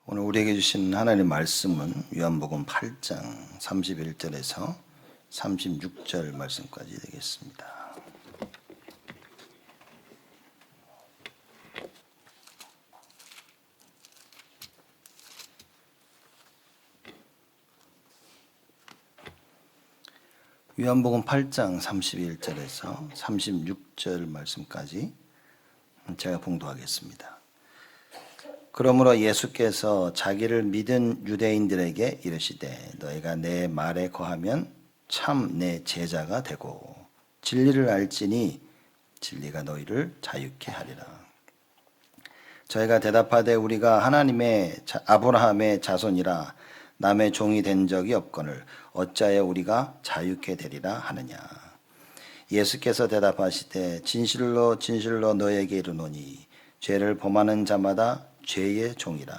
오늘 우리에게 주신 하나님의 말씀은 요한복음 8장 31절에서 36절 말씀까지 되겠습니다. 요한복음 8장 31절에서 36절 말씀까지 제가 봉독하겠습니다. 그러므로 예수께서 자기를 믿은 유대인들에게 이르시되 너희가 내 말에 거하면 참 내 제자가 되고 진리를 알지니 진리가 너희를 자유케 하리라. 저희가 대답하되 우리가 하나님의 아브라함의 자손이라 남의 종이 된 적이 없거늘 어찌하여 우리가 자유케 되리라 하느냐. 예수께서 대답하시되 진실로 진실로 너희에게 이르노니 죄를 범하는 자마다 죄의 종이라.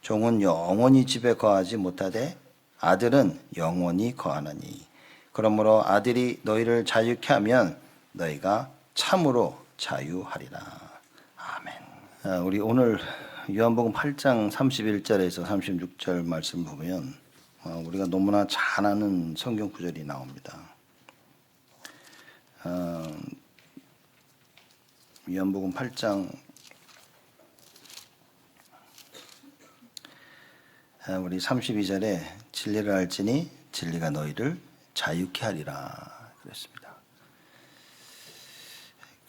종은 영원히 집에 거하지 못하되 아들은 영원히 거하나니 그러므로 아들이 너희를 자유케 하면 너희가 참으로 자유하리라. 아멘. 우리 오늘 요한복음 8장 31절에서 36절 말씀 보면 우리가 너무나 잘 아는 성경 구절이 나옵니다. 요한복음 8장 우리 32절에 진리를 알지니 진리가 너희를 자유케 하리라 그랬습니다.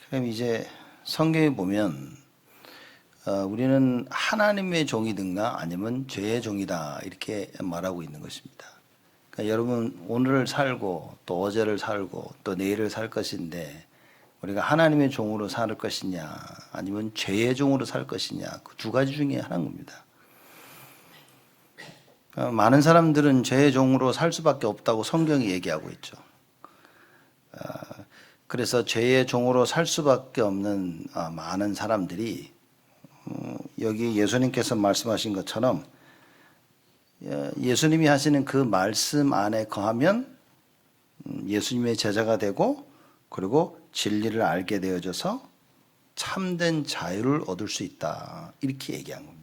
그럼 이제 성경에 보면 우리는 하나님의 종이든가 아니면 죄의 종이다 이렇게 말하고 있는 것입니다. 그러니까 여러분 오늘을 살고 또 어제를 살고 또 내일을 살 것인데 우리가 하나님의 종으로 살 것이냐 아니면 죄의 종으로 살 것이냐 그 두 가지 중에 하나인 겁니다. 많은 사람들은 죄의 종으로 살 수밖에 없다고 성경이 얘기하고 있죠. 그래서 죄의 종으로 살 수밖에 없는 많은 사람들이 여기 예수님께서 말씀하신 것처럼 예수님이 하시는 그 말씀 안에 거하면 예수님의 제자가 되고 그리고 진리를 알게 되어져서 참된 자유를 얻을 수 있다 이렇게 얘기한 겁니다.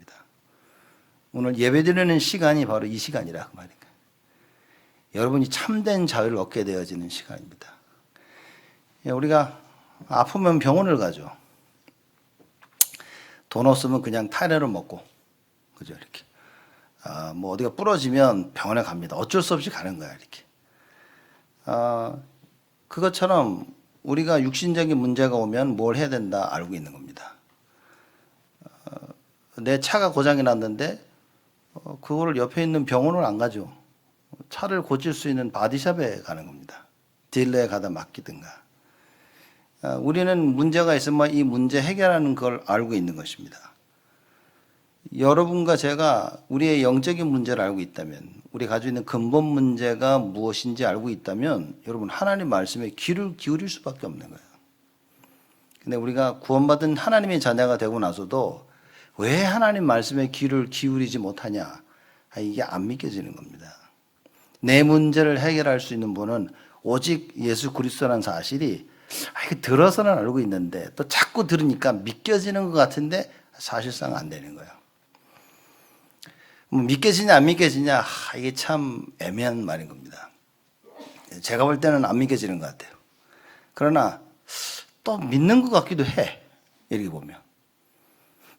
오늘 예배드리는 시간이 바로 이 시간이라 그 말인가요? 여러분이 참된 자유를 얻게 되어지는 시간입니다. 우리가 아프면 병원을 가죠. 돈 없으면 그냥 타이레놀 먹고, 그죠? 이렇게. 뭐 어디가 부러지면 병원에 갑니다. 어쩔 수 없이 가는 거야, 이렇게. 그것처럼 우리가 육신적인 문제가 오면 뭘 해야 된다 알고 있는 겁니다. 내 차가 고장이 났는데 그거를 옆에 있는 병원을 안 가죠. 차를 고칠 수 있는 바디샵에 가는 겁니다. 딜러에 가다 맡기든가. 우리는 문제가 있으면 이 문제 해결하는 걸 알고 있는 것입니다. 여러분과 제가 우리의 영적인 문제를 알고 있다면, 우리 가지고 있는 근본 문제가 무엇인지 알고 있다면 여러분 하나님 말씀에 귀를 기울일 수밖에 없는 거예요. 근데 우리가 구원받은 하나님의 자녀가 되고 나서도 왜 하나님 말씀에 귀를 기울이지 못하냐? 이게 안 믿겨지는 겁니다. 내 문제를 해결할 수 있는 분은 오직 예수 그리스도라는 사실이 들어서는 알고 있는데 또 자꾸 들으니까 믿겨지는 것 같은데 사실상 안 되는 거예요. 믿겨지냐 안 믿겨지냐 이게 참 애매한 말인 겁니다. 제가 볼 때는 안 믿겨지는 것 같아요. 그러나 또 믿는 것 같기도 해. 이렇게 보면.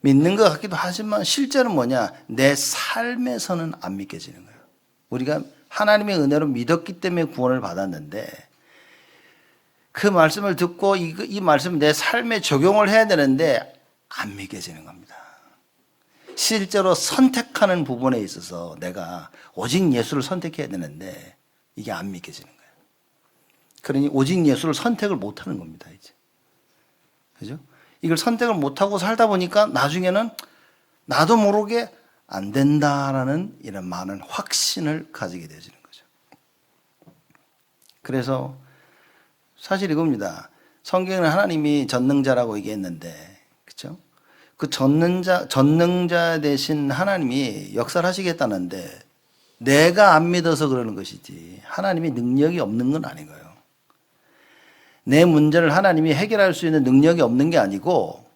믿는 것 같기도 하지만 실제는 뭐냐? 내 삶에서는 안 믿겨지는 거예요. 우리가 하나님의 은혜로 믿었기 때문에 구원을 받았는데 그 말씀을 듣고 이 말씀을 내 삶에 적용을 해야 되는데 안 믿겨지는 겁니다. 실제로 선택하는 부분에 있어서 내가 오직 예수를 선택해야 되는데 이게 안 믿겨지는 거예요. 그러니 오직 예수를 선택을 못하는 겁니다. 이제. 그죠? 이걸 선택을 못하고 살다 보니까 나중에는 나도 모르게 안 된다라는 이런 많은 확신을 가지게 되어지는 거죠. 그래서 사실 이겁니다. 성경은 하나님이 전능자라고 얘기했는데, 그렇죠? 그 전능자 대신 하나님이 역사를 하시겠다는데 내가 안 믿어서 그러는 것이지 하나님이 능력이 없는 건 아닌 거예요. 내 문제를 하나님이 해결할 수 있는 능력이 없는 게 아니고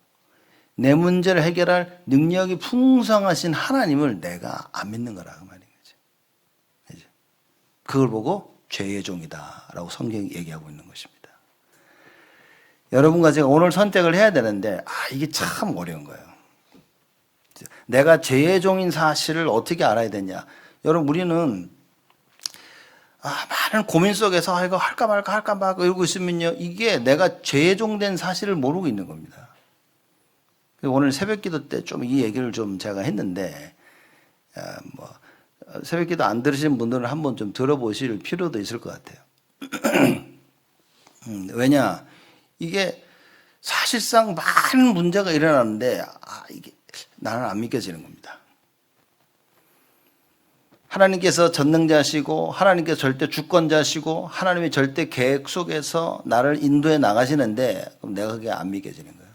내 문제를 해결할 능력이 풍성하신 하나님을 내가 안 믿는 거라 그 말인 거죠. 그걸 보고 죄의 종이다라고 성경이 얘기하고 있는 것입니다. 여러분과 제가 오늘 선택을 해야 되는데 이게 참 어려운 거예요. 내가 죄의 종인 사실을 어떻게 알아야 되냐. 여러분 우리는 많은 고민 속에서 이거 할까 말까 이러고 있으면요, 이게 내가 죄의 종된 사실을 모르고 있는 겁니다. 오늘 새벽기도 때 좀 이 얘기를 좀 제가 했는데 새벽기도 안 들으신 분들은 한번 좀 들어보실 필요도 있을 것 같아요. 왜냐, 이게 사실상 많은 문제가 일어나는데 이게 나는 안 믿겨지는 겁니다. 하나님께서 전능자시고 하나님께서 절대 주권자시고 하나님의 절대 계획 속에서 나를 인도해 나가시는데 그럼 내가 그게 안 믿겨지는 거예요.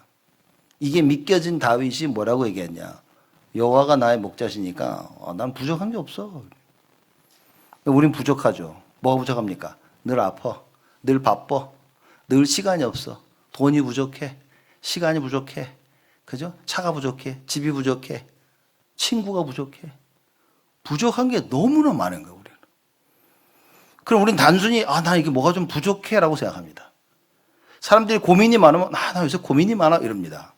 이게 믿겨진 다윗이 뭐라고 얘기했냐. 여호와가 나의 목자시니까 난 부족한 게 없어. 우린 부족하죠. 뭐가 부족합니까? 늘 아파, 늘 바빠, 늘 시간이 없어. 돈이 부족해, 시간이 부족해, 그죠? 차가 부족해, 집이 부족해, 친구가 부족해. 부족한 게 너무나 많은 거예요, 우리는. 그럼 우리는 단순히 나 이게 뭐가 좀 부족해라고 생각합니다. 사람들이 고민이 많으면 나 요새 고민이 많아 이럽니다.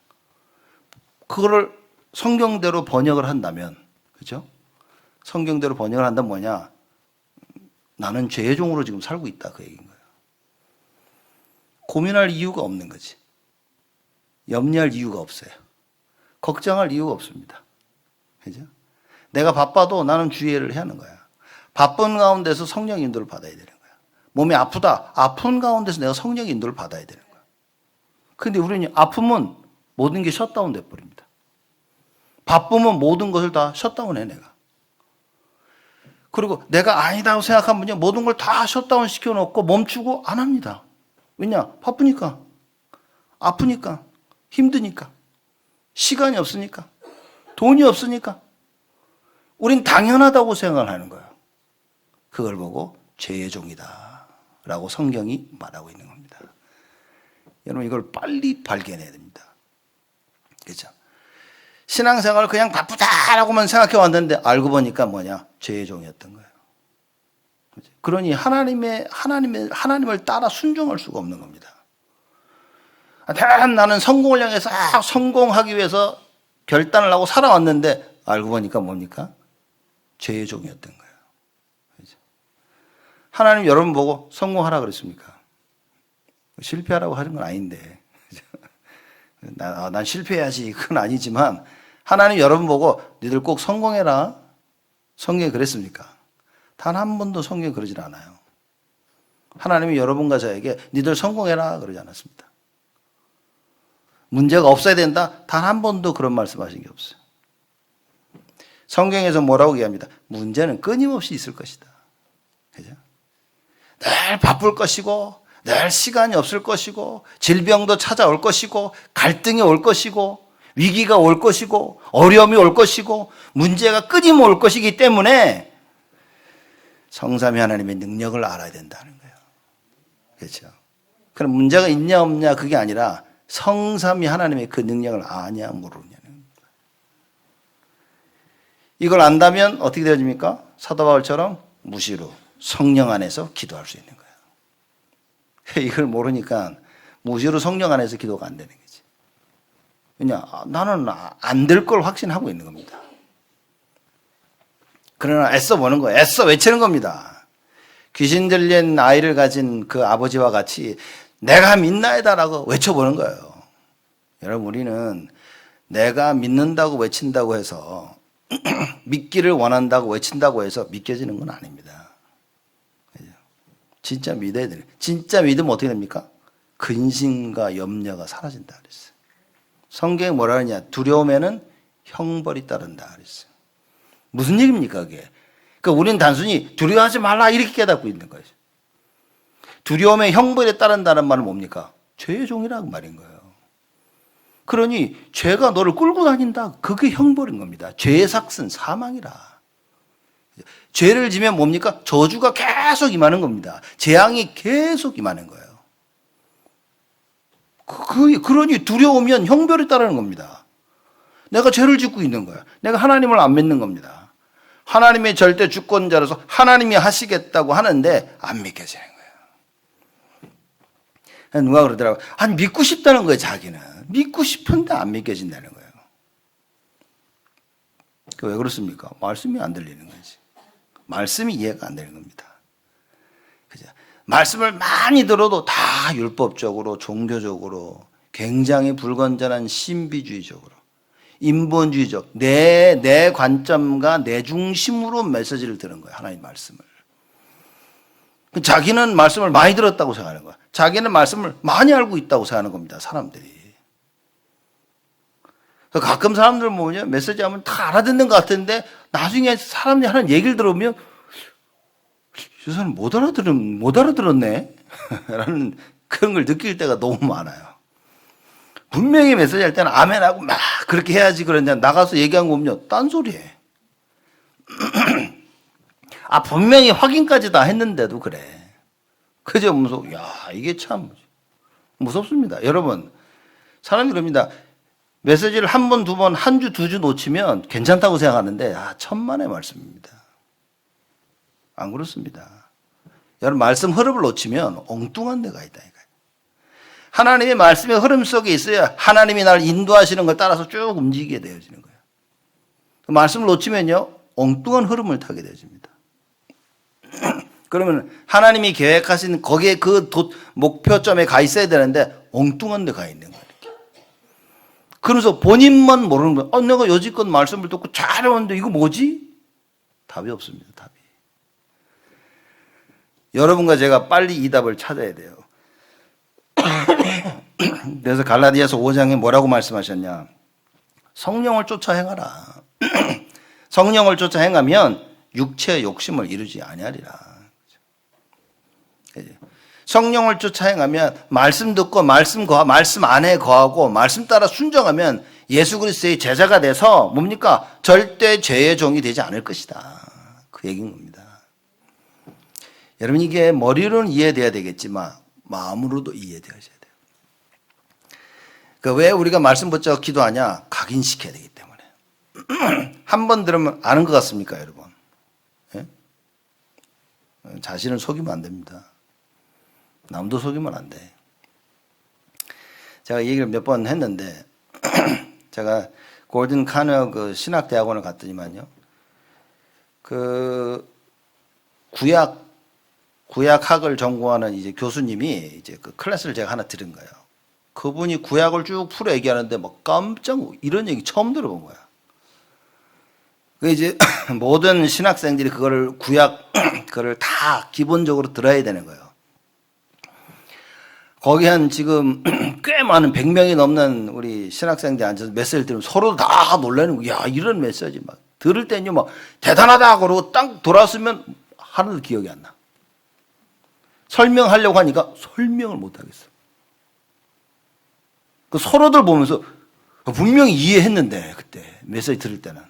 그거를 성경대로 번역을 한다면, 그죠? 성경대로 번역을 한다면 뭐냐? 나는 죄의 종으로 지금 살고 있다, 그 얘기인 거예요. 고민할 이유가 없는 거지. 염려할 이유가 없어요. 걱정할 이유가 없습니다. 그죠? 내가 바빠도 나는 주의를 해야 하는 거야. 바쁜 가운데서 성령 인도를 받아야 되는 거야. 몸이 아프다. 아픈 가운데서 내가 성령 인도를 받아야 되는 거야. 그런데 우리는 아프면 모든 게 셧다운 돼버립니다. 바쁘면 모든 것을 다 셧다운해 내가. 그리고 내가 아니다고 생각하면 모든 걸 다 셧다운 시켜놓고 멈추고 안 합니다. 왜냐? 바쁘니까, 아프니까, 힘드니까, 시간이 없으니까, 돈이 없으니까. 우린 당연하다고 생각을 하는 거예요. 그걸 보고 죄의 종이다 라고 성경이 말하고 있는 겁니다. 여러분 이걸 빨리 발견해야 됩니다. 그렇죠? 신앙생활을 그냥 바쁘다라고만 생각해 왔는데 알고 보니까 뭐냐? 죄의 종이었던 거예요. 그러니 하나님을 따라 순종할 수가 없는 겁니다. 나는 성공을 향해서 성공하기 위해서 결단을 하고 살아왔는데 알고 보니까 뭡니까? 죄의 종이었던 거예요. 그렇죠? 하나님 여러분 보고 성공하라 그랬습니까? 실패하라고 하는 건 아닌데. 난 실패해야지 그건 아니지만 하나님 여러분 보고 니들 꼭 성공해라. 성경에 그랬습니까? 단 한 번도 성경에 그러질 않아요. 하나님이 여러분과 저에게 니들 성공해라 그러지 않았습니다. 문제가 없어야 된다? 단 한 번도 그런 말씀하신 게 없어요. 성경에서 뭐라고 얘기합니다. 문제는 끊임없이 있을 것이다. 그죠? 늘 바쁠 것이고 늘 시간이 없을 것이고 질병도 찾아올 것이고 갈등이 올 것이고 위기가 올 것이고 어려움이 올 것이고 문제가 끊임없이 올 것이기 때문에 성삼위 하나님의 능력을 알아야 된다는 거예요. 그렇죠? 그럼 문제가 있냐 없냐 그게 아니라 성삼위 하나님의 그 능력을 아냐 모르냐. 이걸 안다면 어떻게 되어집니까? 사도 바울처럼 무시로 성령 안에서 기도할 수 있는 거예요. 이걸 모르니까 무시로 성령 안에서 기도가 안 되는 거지. 왜냐? 나는 안 될 걸 확신하고 있는 겁니다. 그러나 애써 보는 거예요. 애써 외치는 겁니다. 귀신 들린 아이를 가진 그 아버지와 같이 내가 믿나이다라고 외쳐보는 거예요. 여러분 우리는 내가 믿는다고 외친다고 해서 믿기를 원한다고 외친다고 해서 믿겨지는 건 아닙니다. 진짜 믿어야 돼요. 진짜 믿으면 어떻게 됩니까? 근심과 염려가 사라진다 그랬어요. 성경에 뭐라 하느냐? 두려움에는 형벌이 따른다 그랬어요. 무슨 얘기입니까 그게? 그러니까 우리는 단순히 두려워하지 말라 이렇게 깨닫고 있는 거예요. 두려움에 형벌이 따른다는 말은 뭡니까? 죄의 종이라는 말인 거예요. 그러니 죄가 너를 끌고 다닌다. 그게 형벌인 겁니다. 죄의 삭은 사망이라. 죄를 지면 뭡니까? 저주가 계속 임하는 겁니다. 재앙이 계속 임하는 거예요. 그러니 두려우면 형벌이 따르는 겁니다. 내가 죄를 짓고 있는 거야. 내가 하나님을 안 믿는 겁니다. 하나님의 절대 주권자로서 하나님이 하시겠다고 하는데 안 믿겨지는 거예요. 누가 그러더라고요. 아니 믿고 싶다는 거예요. 자기는. 믿고 싶은데 안 믿겨진다는 거예요. 왜 그렇습니까? 말씀이 안 들리는 거지. 말씀이 이해가 안 되는 겁니다. 그죠? 말씀을 많이 들어도 다 율법적으로 종교적으로 굉장히 불건전한 신비주의적으로 인본주의적 내 관점과 내 중심으로 메시지를 들은 거예요. 하나님 말씀을. 자기는 말씀을 많이 들었다고 생각하는 거야. 자기는 말씀을 많이 알고 있다고 생각하는 겁니다. 사람들이. 가끔 사람들 보면 메시지 하면 다 알아듣는 것 같은데 나중에 사람들이 하는 얘기를 들어보면 저 사람 못 알아들었네 라는 그런 걸 느낄 때가 너무 많아요. 분명히 메시지 할 때는 아멘하고 막 그렇게 해야지 그러는데 나가서 얘기한 거 보면 딴소리해. 아 분명히 확인까지 다 했는데도 그래. 그저 무서워. 야 이게 참 무섭습니다. 여러분 사람이 그럽니다. 메시지를 한 번, 두 번, 한 주, 두 주 놓치면 괜찮다고 생각하는데 천만의 말씀입니다. 안 그렇습니다. 여러분 말씀 흐름을 놓치면 엉뚱한 데가 있다. 하나님의 말씀의 흐름 속에 있어야 하나님이 나를 인도하시는 걸 따라서 쭉 움직이게 되어지는 거예요. 그 말씀을 놓치면요 엉뚱한 흐름을 타게 되어집니다. 그러면 하나님이 계획하신 거기에 그 목표점에 가 있어야 되는데 엉뚱한 데 가 있는 거예요. 그래서 본인만 모르는 거예요. 내가 여지껏 말씀을 듣고 잘해왔는데 이거 뭐지? 답이 없습니다. 답이. 여러분과 제가 빨리 이 답을 찾아야 돼요. 그래서 갈라디아서 5장에 뭐라고 말씀하셨냐? 성령을 쫓아 행하라. 성령을 쫓아 행하면 육체의 욕심을 이루지 아니하리라. 성령을 쫓아 행하면 말씀 듣고 말씀 안에 거하고 말씀 따라 순종하면 예수 그리스도의 제자가 돼서 뭡니까? 절대 죄의 종이 되지 않을 것이다. 그 얘기인 겁니다. 여러분 이게 머리로는 이해돼야 되겠지만 마음으로도 이해되어야 돼요. 왜 우리가 말씀 붙잡고 기도하냐? 각인시켜야 되기 때문에. 한 번 들으면 아는 것 같습니까 여러분? 예? 자신을 속이면 안 됩니다. 남도 속이면 안 돼. 제가 얘기를 몇 번 했는데 제가 골든 카너 그 신학대학원을 갔더니만요. 그 구약학을 전공하는 이제 교수님이 이제 그 클래스를 제가 하나 들은 거예요. 그분이 구약을 쭉 풀어 얘기하는데 막 깜짝 이런 얘기 처음 들어본 거야. 그 이제 모든 신학생들이 그거를 그거를 다 기본적으로 들어야 되는 거예요. 거기 한 지금 꽤 많은 100명이 넘는 우리 신학생들이 앉아서 메시지를 들으면 서로 다 놀라는 거야. 야, 이런 메시지 막 들을 때는요, 막 대단하다 그러고 딱 돌아서면 하나도 기억이 안 나. 설명하려고 하니까 설명을 못 하겠어. 그 서로들 보면서 분명히 이해했는데 그때 메시지 들을 때는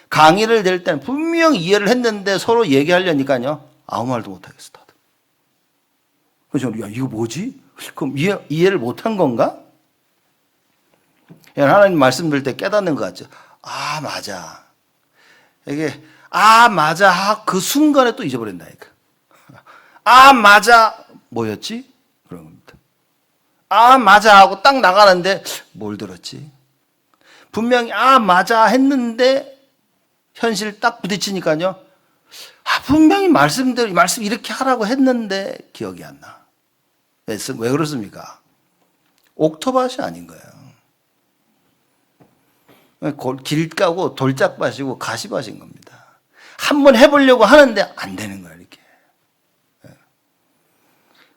강의를 들을 때는 분명히 이해를 했는데 서로 얘기하려니까요 아무 말도 못 하겠어 다들. 그래서 야 이거 뭐지? 그럼 이해를 못한 건가? 하나님 말씀 들을 때 깨닫는 것 같죠. 아 맞아. 이게 아 맞아 그 순간에 또 잊어버린다니까. 아 맞아 뭐였지? 그런 겁니다. 아 맞아 하고 딱 나가는데 뭘 들었지? 분명히 아 맞아 했는데 현실 딱 부딪히니까요. 아 분명히 말씀 이렇게 하라고 했는데 기억이 안 나. 왜 그렇습니까? 옥토밭이 아닌 거예요. 길 까고 돌짝밭이고 가시밭인 겁니다. 한번 해보려고 하는데 안 되는 거예요. 이렇게.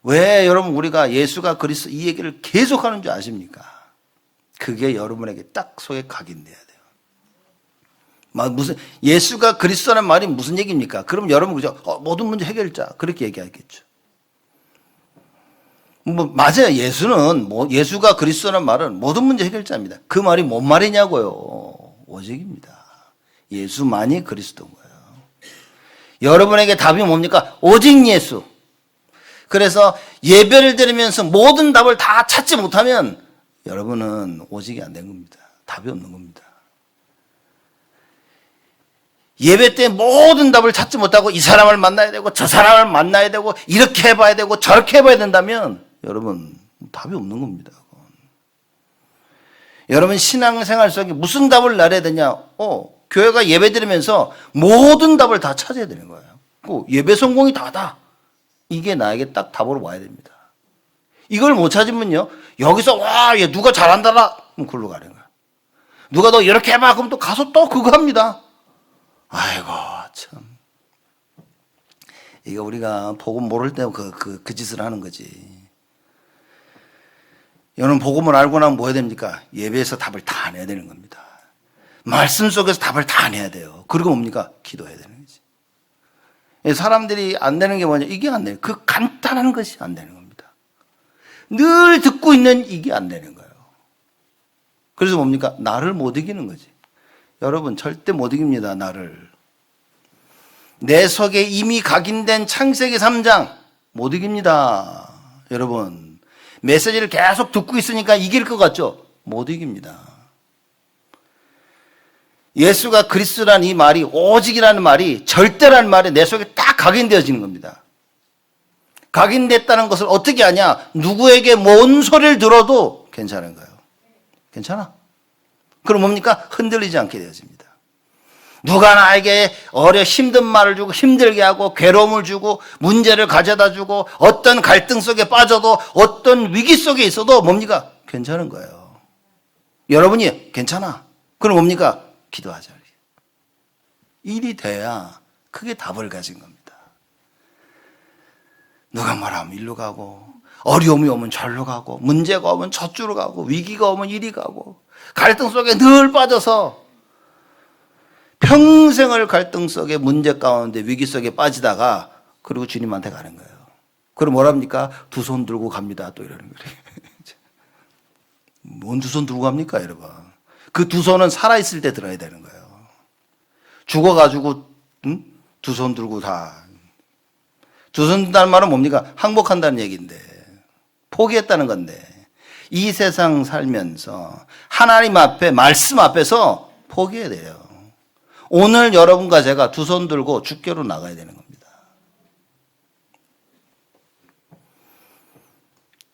왜 여러분 우리가 예수가 그리스도 이 얘기를 계속하는 줄 아십니까? 그게 여러분에게 딱 속에 각인돼야 돼요. 무슨 예수가 그리스도라는 말이 무슨 얘기입니까? 그럼 여러분 그죠? 모든 문제 해결자 그렇게 얘기하겠죠. 맞아요. 예수가 그리스도라는 말은 모든 문제 해결자입니다. 그 말이 뭔 말이냐고요. 오직입니다. 예수만이 그리스도인 거예요. 여러분에게 답이 뭡니까? 오직 예수. 그래서 예배를 드리면서 모든 답을 다 찾지 못하면 여러분은 오직이 안 된 겁니다. 답이 없는 겁니다. 예배 때 모든 답을 찾지 못하고 이 사람을 만나야 되고 저 사람을 만나야 되고 이렇게 해봐야 되고 저렇게 해봐야 된다면 여러분 답이 없는 겁니다. 여러분 신앙생활 속에 무슨 답을 나눠야 되냐? 교회가 예배 드리면서 모든 답을 다 찾아야 되는 거예요. 예배 성공이 다다. 이게 나에게 딱 답으로 와야 됩니다. 이걸 못 찾으면요, 여기서 와, 얘 누가 잘한다라, 그럼 글로 가는 거야. 누가 너 이렇게 해봐, 그럼 또 가서 또 그거 합니다. 아이고 참. 이거 우리가 복음 모를 때 그 짓을 하는 거지. 여러분 복음을 알고 나면 뭐 해야 됩니까? 예배에서 답을 다 내야 되는 겁니다. 말씀 속에서 답을 다 내야 돼요. 그리고 뭡니까? 기도해야 되는 거지. 사람들이 안 되는 게 뭐냐? 이게 안 돼요. 그 간단한 것이 안 되는 겁니다. 늘 듣고 있는 이게 안 되는 거예요. 그래서 뭡니까? 나를 못 이기는 거지. 여러분 절대 못 이깁니다. 나를. 내 속에 이미 각인된 창세기 3장 못 이깁니다. 여러분 메시지를 계속 듣고 있으니까 이길 것 같죠? 못 이깁니다. 예수가 그리스도라는 이 말이, 오직이라는 말이, 절대라는 말이 내 속에 딱 각인되어지는 겁니다. 각인됐다는 것을 어떻게 아냐? 누구에게 뭔 소리를 들어도 괜찮은 거예요. 괜찮아? 그럼 뭡니까? 흔들리지 않게 되어집니다. 누가 나에게 힘든 말을 주고 힘들게 하고 괴로움을 주고 문제를 가져다 주고 어떤 갈등 속에 빠져도 어떤 위기 속에 있어도 뭡니까? 괜찮은 거예요. 여러분이 괜찮아. 그럼 뭡니까? 기도하자. 일이 돼야 그게 답을 가진 겁니다. 누가 말하면 일로 가고 어려움이 오면 절로 가고 문제가 오면 저쪽으로 가고 위기가 오면 이리 가고 갈등 속에 늘 빠져서 평생을 갈등 속에 문제 가운데 위기 속에 빠지다가 그리고 주님한테 가는 거예요. 그럼 뭐랍니까? 두 손 들고 갑니다. 또 이러는 거예요. 뭔 두 손 들고 갑니까, 여러분? 그 두 손은 살아있을 때 들어야 되는 거예요. 죽어가지고 두 손 들고 다. 두 손 든다는 말은 뭡니까? 항복한다는 얘기인데 포기했다는 건데 이 세상 살면서 하나님 앞에 말씀 앞에서 포기해야 돼요. 오늘 여러분과 제가 두 손 들고 주께로 나가야 되는 겁니다.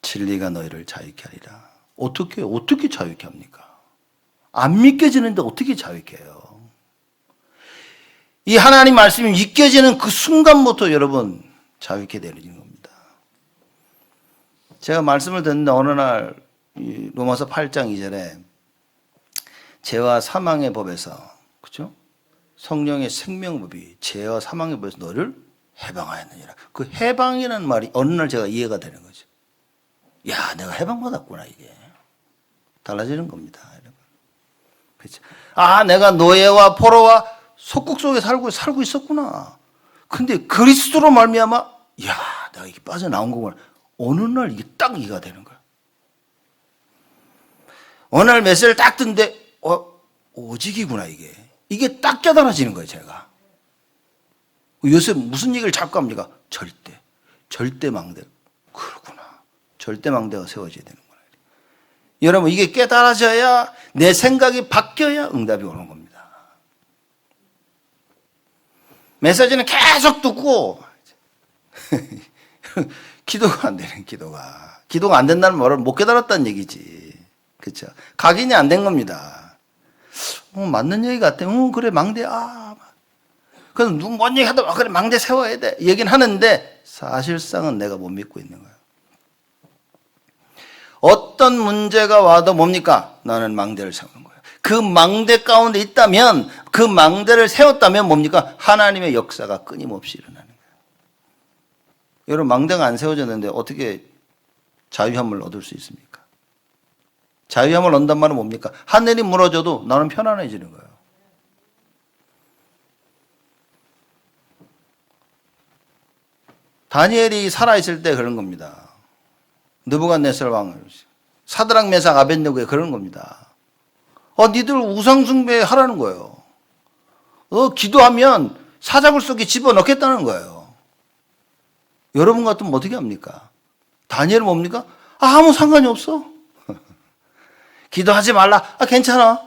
진리가 너희를 자유케 하리라. 어떻게 자유케 합니까? 안 믿겨지는데 어떻게 자유케 해요? 이 하나님 말씀이 믿겨지는 그 순간부터 여러분 자유케 되는 겁니다. 제가 말씀을 듣는데 어느 날 로마서 8장 2절에 죄와 사망의 법에서, 그렇죠? 성령의 생명법이 죄와 사망의 법에서 너를 해방하였느니라. 그 해방이라는 말이 어느 날 제가 이해가 되는 거죠. 야, 내가 해방받았구나, 이게. 달라지는 겁니다, 여러분. 그렇죠? 아, 내가 노예와 포로와 속국 속에 살고 있었구나. 근데 그리스도로 말미암아, 야, 내가 이게 빠져나온 거구나. 어느 날 이게 딱 이해가 되는 거야. 어느 날 메시지를 딱 듣는데, 오직이구나, 이게. 이게 딱 깨달아지는 거예요, 제가. 요새 무슨 얘기를 자꾸 합니까? 절대 망대. 그렇구나. 절대 망대가 세워져야 되는구나. 여러분, 이게 깨달아져야 내 생각이 바뀌어야 응답이 오는 겁니다. 메시지는 계속 듣고, 기도가 안 되는, 기도가 안 된다는 말을 못 깨달았다는 얘기지. 그렇죠? 각인이 안 된 겁니다. 맞는 얘기 같아. 그래, 망대, 그래서 뭔 얘기 하다, 그래, 망대 세워야 돼. 얘기는 하는데, 사실상은 내가 못 믿고 있는 거야. 어떤 문제가 와도 뭡니까? 나는 망대를 세우는 거예요. 그 망대 가운데 있다면, 그 망대를 세웠다면 뭡니까? 하나님의 역사가 끊임없이 일어나는 거예요. 여러분, 망대가 안 세워졌는데 어떻게 자유함을 얻을 수 있습니까? 자유함을 얻는단 말은 뭡니까? 하늘이 무너져도 나는 편안해지는 거예요. 다니엘이 살아있을 때 그런 겁니다. 느부갓네살 왕을, 사드락 메삭 아벳네고에 그런 겁니다. 니들 우상 숭배하라는 거예요. 기도하면 사자굴 속에 집어넣겠다는 거예요. 여러분 같으면 어떻게 합니까? 다니엘은 뭡니까? 아무 상관이 없어. 기도하지 말라. 괜찮아.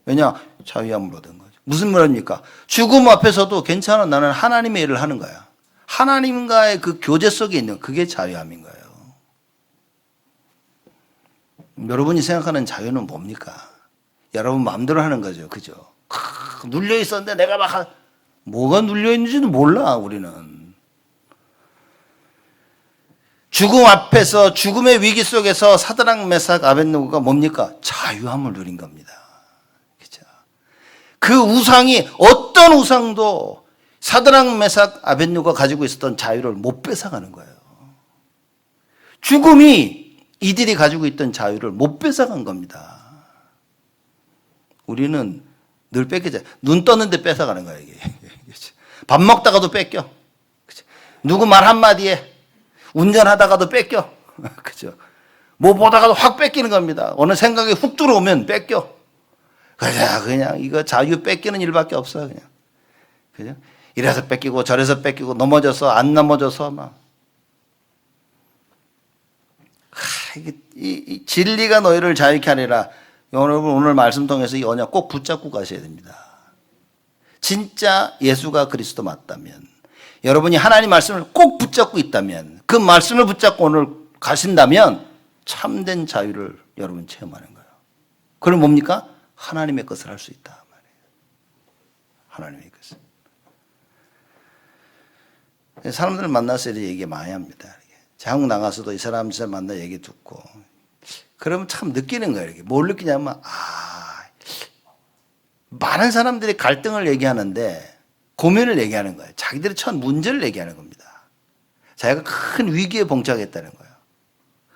왜냐? 자유함을 얻은 거죠. 무슨 말입니까? 죽음 앞에서도 괜찮아. 나는 하나님의 일을 하는 거야. 하나님과의 그 교제 속에 있는 그게 자유함인 거예요. 여러분이 생각하는 자유는 뭡니까? 여러분 마음대로 하는 거죠. 그죠? 눌려 있었는데 내가 막 뭐가 눌려 있는지도 몰라 우리는. 죽음 앞에서 죽음의 위기 속에서 사드락 메삭 아벳느고가 뭡니까? 자유함을 누린 겁니다. 그죠? 그 우상이 어떤 우상도 사드락 메삭 아벳느고가 가지고 있었던 자유를 못 뺏어가는 거예요. 죽음이 이들이 가지고 있던 자유를 못 뺏어간 겁니다. 우리는 늘 뺏기자. 눈 떴는데 뺏어가는 거야 이게. 밥 먹다가도 뺏겨. 누구 말 한마디에 운전하다가도 뺏겨. 그죠? 뭐 보다가도 확 뺏기는 겁니다. 어느 생각이 훅 들어오면 뺏겨. 그냥 이거 자유 뺏기는 일밖에 없어 그냥. 그죠? 이래서 뺏기고 저래서 뺏기고 넘어져서 안 넘어져서 막. 이 진리가 너희를 자유케 하리라. 여러분 오늘 말씀 통해서 이 언약 꼭 붙잡고 가셔야 됩니다. 진짜 예수가 그리스도 맞다면, 여러분이 하나님 말씀을 꼭 붙잡고 있다면, 그 말씀을 붙잡고 오늘 가신다면 참된 자유를 여러분 체험하는 거예요. 그럼 뭡니까? 하나님의 것을 할 수 있다 말이에요. 하나님의 것을. 사람들을 만나서 이렇게 얘기 많이 합니다. 한국 나가서도 이 사람 저 사람 만나 얘기 듣고 그러면 참 느끼는 거예요. 이렇게. 뭘 느끼냐면 많은 사람들이 갈등을 얘기하는데 고민을 얘기하는 거예요. 자기들이 처한 문제를 얘기하는 겁니다. 자기가 큰 위기에 봉착했다는 거예요.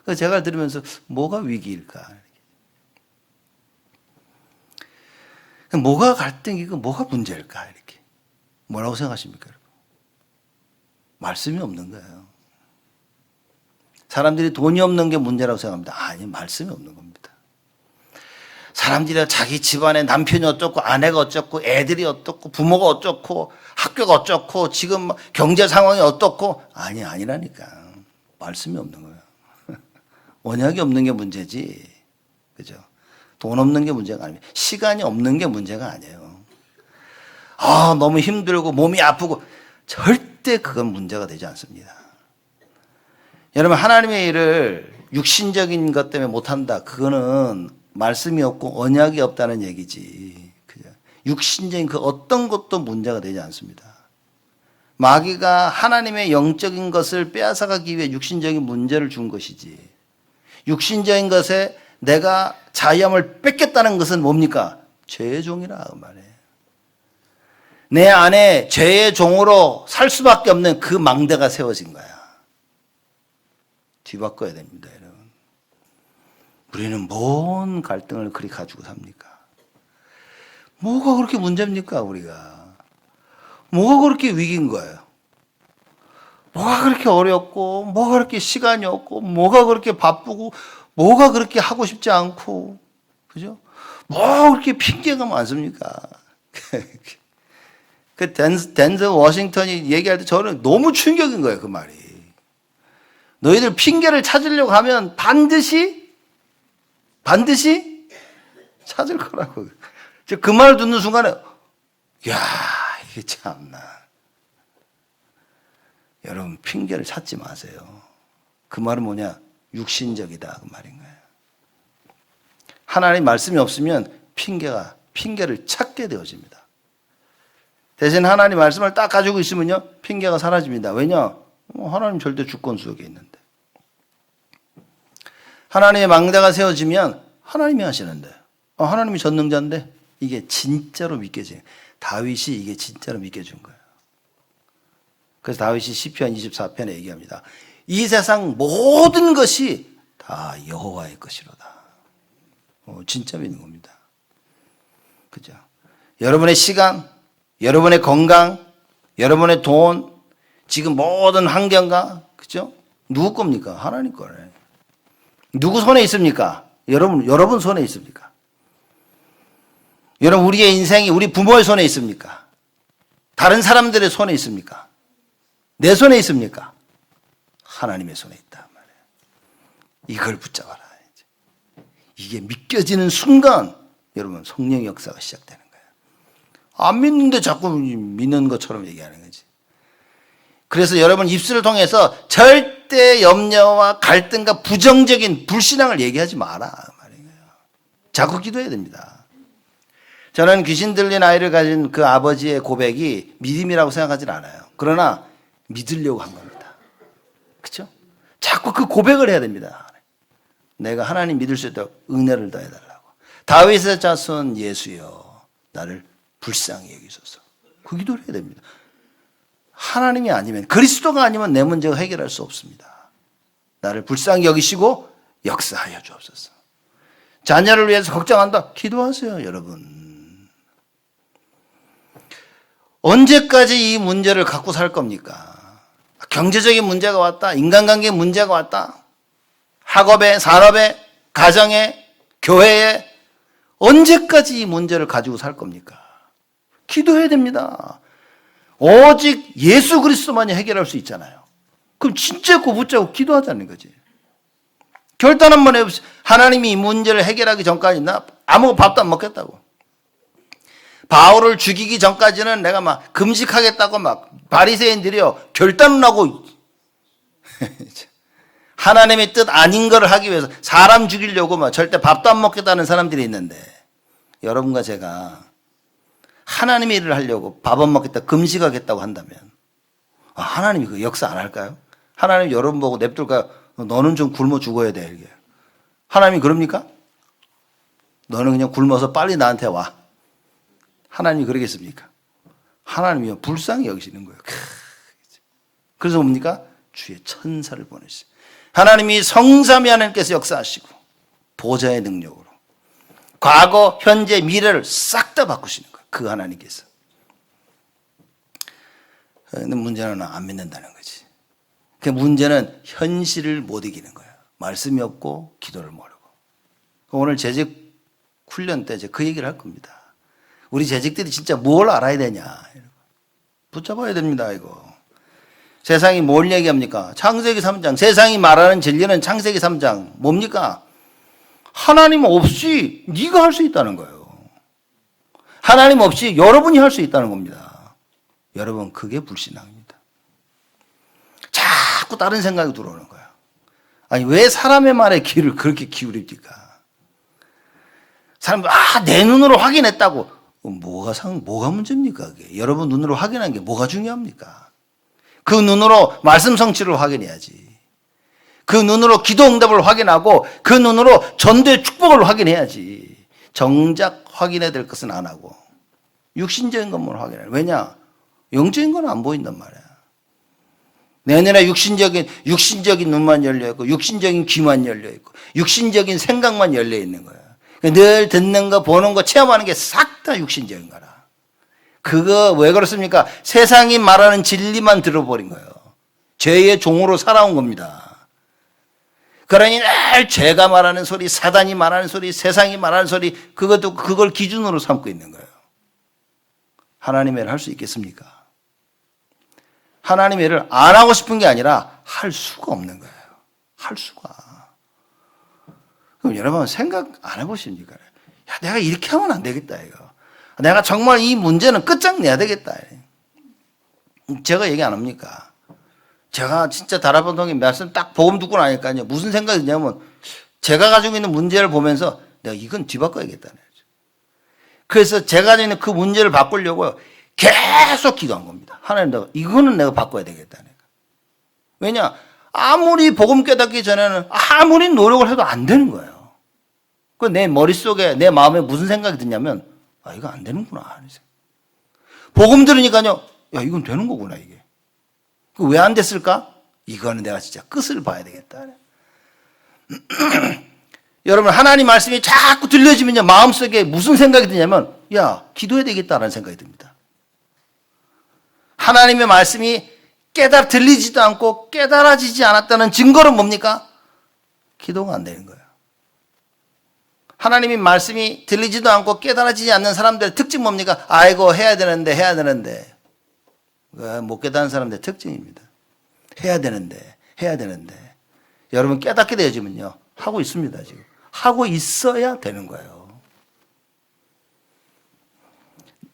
그래서 제가 들으면서 뭐가 위기일까? 뭐가 갈등이고 뭐가 문제일까? 이렇게. 뭐라고 생각하십니까? 여러분? 말씀이 없는 거예요. 사람들이 돈이 없는 게 문제라고 생각합니다. 아니, 말씀이 없는 겁니다. 사람들이 자기 집안에 남편이 어쩌고 아내가 어쩌고 애들이 어떻고 부모가 어쩌고 학교가 어쩌고 지금 경제 상황이 어떻고 아니라니까. 말씀이 없는 거예요. 언약이 없는 게 문제지. 그죠? 돈 없는 게 문제가 아닙니다. 시간이 없는 게 문제가 아니에요. 너무 힘들고 몸이 아프고 절대 그건 문제가 되지 않습니다. 여러분 하나님의 일을 육신적인 것 때문에 못한다. 그거는 말씀이 없고 언약이 없다는 얘기지. 그죠? 육신적인 그 어떤 것도 문제가 되지 않습니다. 마귀가 하나님의 영적인 것을 빼앗아가기 위해 육신적인 문제를 준 것이지. 육신적인 것에 내가 자유함을 뺏겠다는 것은 뭡니까? 죄의 종이라 그 말이에요. 내 안에 죄의 종으로 살 수밖에 없는 그 망대가 세워진 거야. 뒤바꿔야 됩니다, 여러분. 우리는 뭔 갈등을 그리 가지고 삽니까? 뭐가 그렇게 문제입니까, 우리가? 뭐가 그렇게 위기인 거예요? 뭐가 그렇게 어렵고, 뭐가 그렇게 시간이 없고, 뭐가 그렇게 바쁘고, 뭐가 그렇게 하고 싶지 않고, 그죠? 뭐 그렇게 핑계가 많습니까? 그 덴zel 워싱턴이 얘기할 때 저는 너무 충격인 거예요, 그 말이. 너희들 핑계를 찾으려고 하면 반드시 찾을 거라고. 그 말을 듣는 순간에, 이게 참나. 여러분, 핑계를 찾지 마세요. 그 말은 뭐냐? 육신적이다. 그 말인 거예요. 하나님 말씀이 없으면 핑계를 찾게 되어집니다. 대신 하나님 말씀을 딱 가지고 있으면요, 핑계가 사라집니다. 왜냐? 하나님 절대 주권 속에 있는데. 하나님의 망대가 세워지면 하나님이 하시는데, 하나님이 전능자인데 이게 진짜로 믿겨져요. 다윗이 이게 진짜로 믿겨준 거예요. 그래서 다윗이 시편 24편에 얘기합니다. 이 세상 모든 것이 다 여호와의 것이로다. 진짜 믿는 겁니다. 그죠? 여러분의 시간, 여러분의 건강, 여러분의 돈, 지금 모든 환경과, 그죠? 누구 겁니까? 하나님 거래. 누구 손에 있습니까? 여러분 손에 있습니까? 여러분, 우리의 인생이 우리 부모의 손에 있습니까? 다른 사람들의 손에 있습니까? 내 손에 있습니까? 하나님의 손에 있다 말이에요. 이걸 붙잡아라. 이게 믿겨지는 순간 여러분 성령의 역사가 시작되는 거예요. 안 믿는데 자꾸 믿는 것처럼 얘기하는 거지. 그래서 여러분 입술을 통해서 절대 염려와 갈등과 부정적인 불신앙을 얘기하지 마라 말이에요. 자꾸 기도해야 됩니다. 저는 귀신 들린 아이를 가진 그 아버지의 고백이 믿음이라고 생각하진 않아요. 그러나 믿으려고 한 겁니다. 그렇죠? 자꾸 그 고백을 해야 됩니다. 내가 하나님 믿을 수 있도록 은혜를 더해달라고. 다윗의 자손 예수여 나를 불쌍히 여기소서. 그 기도를 해야 됩니다. 하나님이 아니면, 그리스도가 아니면 내 문제가 해결할 수 없습니다. 나를 불쌍히 여기시고 역사하여 주옵소서. 자녀를 위해서 걱정한다. 기도하세요, 여러분. 언제까지 이 문제를 갖고 살 겁니까? 경제적인 문제가 왔다. 인간관계 문제가 왔다. 학업에, 산업에, 가정에, 교회에 언제까지 이 문제를 가지고 살 겁니까? 기도해야 됩니다. 오직 예수 그리스도만이 해결할 수 있잖아요. 그럼 진짜 그 붙잡고 기도하자는 거지. 결단 한번 해보세요. 하나님이 이 문제를 해결하기 전까지 나 아무 밥도 안 먹겠다고. 바울을 죽이기 전까지는 내가 막 금식하겠다고 막 바리새인들이요 결단을 하고 하나님의 뜻 아닌 걸 하기 위해서 사람 죽이려고 막 절대 밥도 안 먹겠다는 사람들이 있는데 여러분과 제가 하나님의 일을 하려고 밥 안 먹겠다 금식하겠다고 한다면 하나님이 그 역사 안 할까요? 하나님 여러분 보고 냅둘까요? 너는 좀 굶어 죽어야 돼 이게. 하나님이 그럽니까? 너는 그냥 굶어서 빨리 나한테 와. 하나님이 그러겠습니까? 하나님이 불쌍히 여기시는 거예요. 그래서 뭡니까? 주의 천사를 보내시죠. 하나님이 성삼위 하나님께서 역사하시고 보좌의 능력으로 과거, 현재, 미래를 싹 다 바꾸시는 거예요. 그 하나님께서. 근데 문제는 안 믿는다는 거지. 그 문제는 현실을 못 이기는 거예요. 말씀이 없고 기도를 모르고. 오늘 재직 훈련 때 그 얘기를 할 겁니다. 우리 재직들이 진짜 뭘 알아야 되냐. 붙잡아야 됩니다, 이거. 세상이 뭘 얘기합니까? 창세기 3장. 세상이 말하는 진리는 창세기 3장. 뭡니까? 하나님 없이 네가 할 수 있다는 거예요. 하나님 없이 여러분이 할 수 있다는 겁니다. 여러분, 그게 불신앙입니다. 자꾸 다른 생각이 들어오는 거예요. 아니, 왜 사람의 말에 귀를 그렇게 기울입니까? 사람, 내 눈으로 확인했다고. 뭐가 문제입니까? 그게? 여러분 눈으로 확인한 게 뭐가 중요합니까? 그 눈으로 말씀 성취를 확인해야지. 그 눈으로 기도 응답을 확인하고 그 눈으로 전도의 축복을 확인해야지. 정작 확인해야 될 것은 안 하고 육신적인 것만 확인해. 왜냐? 영적인 건 안 보인단 말이야. 내 눈에 육신적인 눈만 열려 있고 육신적인 귀만 열려 있고 육신적인 생각만 열려 있는 거야. 늘 듣는 거, 보는 거, 체험하는 게 싹 다 육신적인 거라. 그거 왜 그렇습니까? 세상이 말하는 진리만 들어버린 거예요. 죄의 종으로 살아온 겁니다. 그러니 늘 죄가 말하는 소리, 사단이 말하는 소리, 세상이 말하는 소리, 그걸 기준으로 삼고 있는 거예요. 하나님의 일을 할 수 있겠습니까? 하나님의 일을 안 하고 싶은 게 아니라 할 수가 없는 거예요. 할 수가. 그럼 여러분 생각 안 해보십니까? 야, 내가 이렇게 하면 안 되겠다, 이거. 내가 정말 이 문제는 끝장내야 되겠다. 제가 얘기 안 합니까? 제가 진짜 다락방송의 말씀 딱 복음 듣고 나니까요. 무슨 생각이 드냐면 제가 가지고 있는 문제를 보면서 내가 이건 뒤바꿔야겠다는 거죠. 그래서 제가 가지고 있는 그 문제를 바꾸려고 계속 기도한 겁니다. 하나님, 이거는 내가 바꿔야 되겠다는 거예요. 왜냐? 아무리 복음 깨닫기 전에는 아무리 노력을 해도 안 되는 거예요. 그 내 머릿속에, 내 마음에 무슨 생각이 드냐면, 이거 안 되는구나. 복음 들으니까요, 야, 이건 되는 거구나, 이게. 왜 안 됐을까? 이거는 내가 진짜 끝을 봐야 되겠다. 여러분, 하나님 말씀이 자꾸 들려지면요, 마음속에 무슨 생각이 드냐면, 야, 기도해야 되겠다라는 생각이 듭니다. 하나님의 말씀이 들리지도 않고 깨달아지지 않았다는 증거는 뭡니까? 기도가 안 되는 거예요. 하나님의 말씀이 들리지도 않고 깨달아지지 않는 사람들의 특징 뭡니까? 아이고 해야 되는데 못 깨닫는 사람들의 특징입니다. 해야 되는데 여러분 깨닫게 되어지면요 하고 있습니다. 지금 하고 있어야 되는 거예요.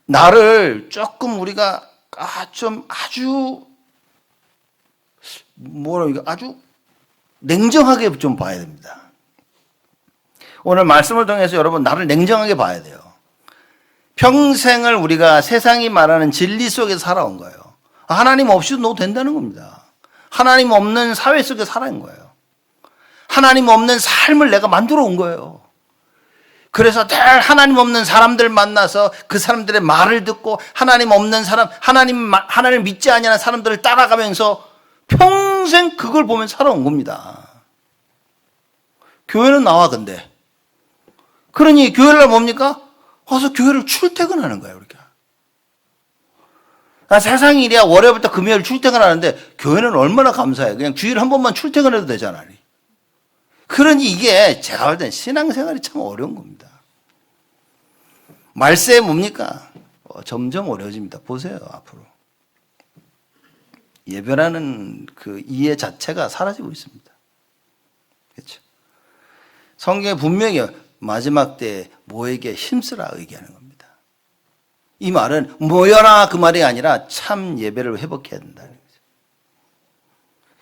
나를 조금 우리가 좀 아주 아주 냉정하게 좀 봐야 됩니다. 오늘 말씀을 통해서 여러분 나를 냉정하게 봐야 돼요. 평생을 우리가 세상이 말하는 진리 속에 살아온 거예요. 하나님 없이도 너 된다는 겁니다. 하나님 없는 사회 속에 살아온 거예요. 하나님 없는 삶을 내가 만들어 온 거예요. 그래서 늘 하나님 없는 사람들 만나서 그 사람들의 말을 듣고 하나님 없는 사람, 하나님을 믿지 아니하는 사람들을 따라가면서 평생 그걸 보면서 살아온 겁니다. 교회는 나와 근데. 그러니 교회를 뭡니까? 와서 교회를 출퇴근하는 거예요. 우리가. 세상 일이야 월요일부터 금요일 출퇴근하는데 교회는 얼마나 감사해. 그냥 주일 한 번만 출퇴근해도 되잖아. 그러니 이게 제가 볼 땐 신앙생활이 참 어려운 겁니다. 말세 뭡니까? 점점 어려워집니다. 보세요 앞으로. 예배라는 그 이해 자체가 사라지고 있습니다. 그렇죠? 성경에 분명히 마지막 때 모에게 힘쓰라 얘기하는 겁니다. 이 말은 모여라 그 말이 아니라 참 예배를 회복해야 된다는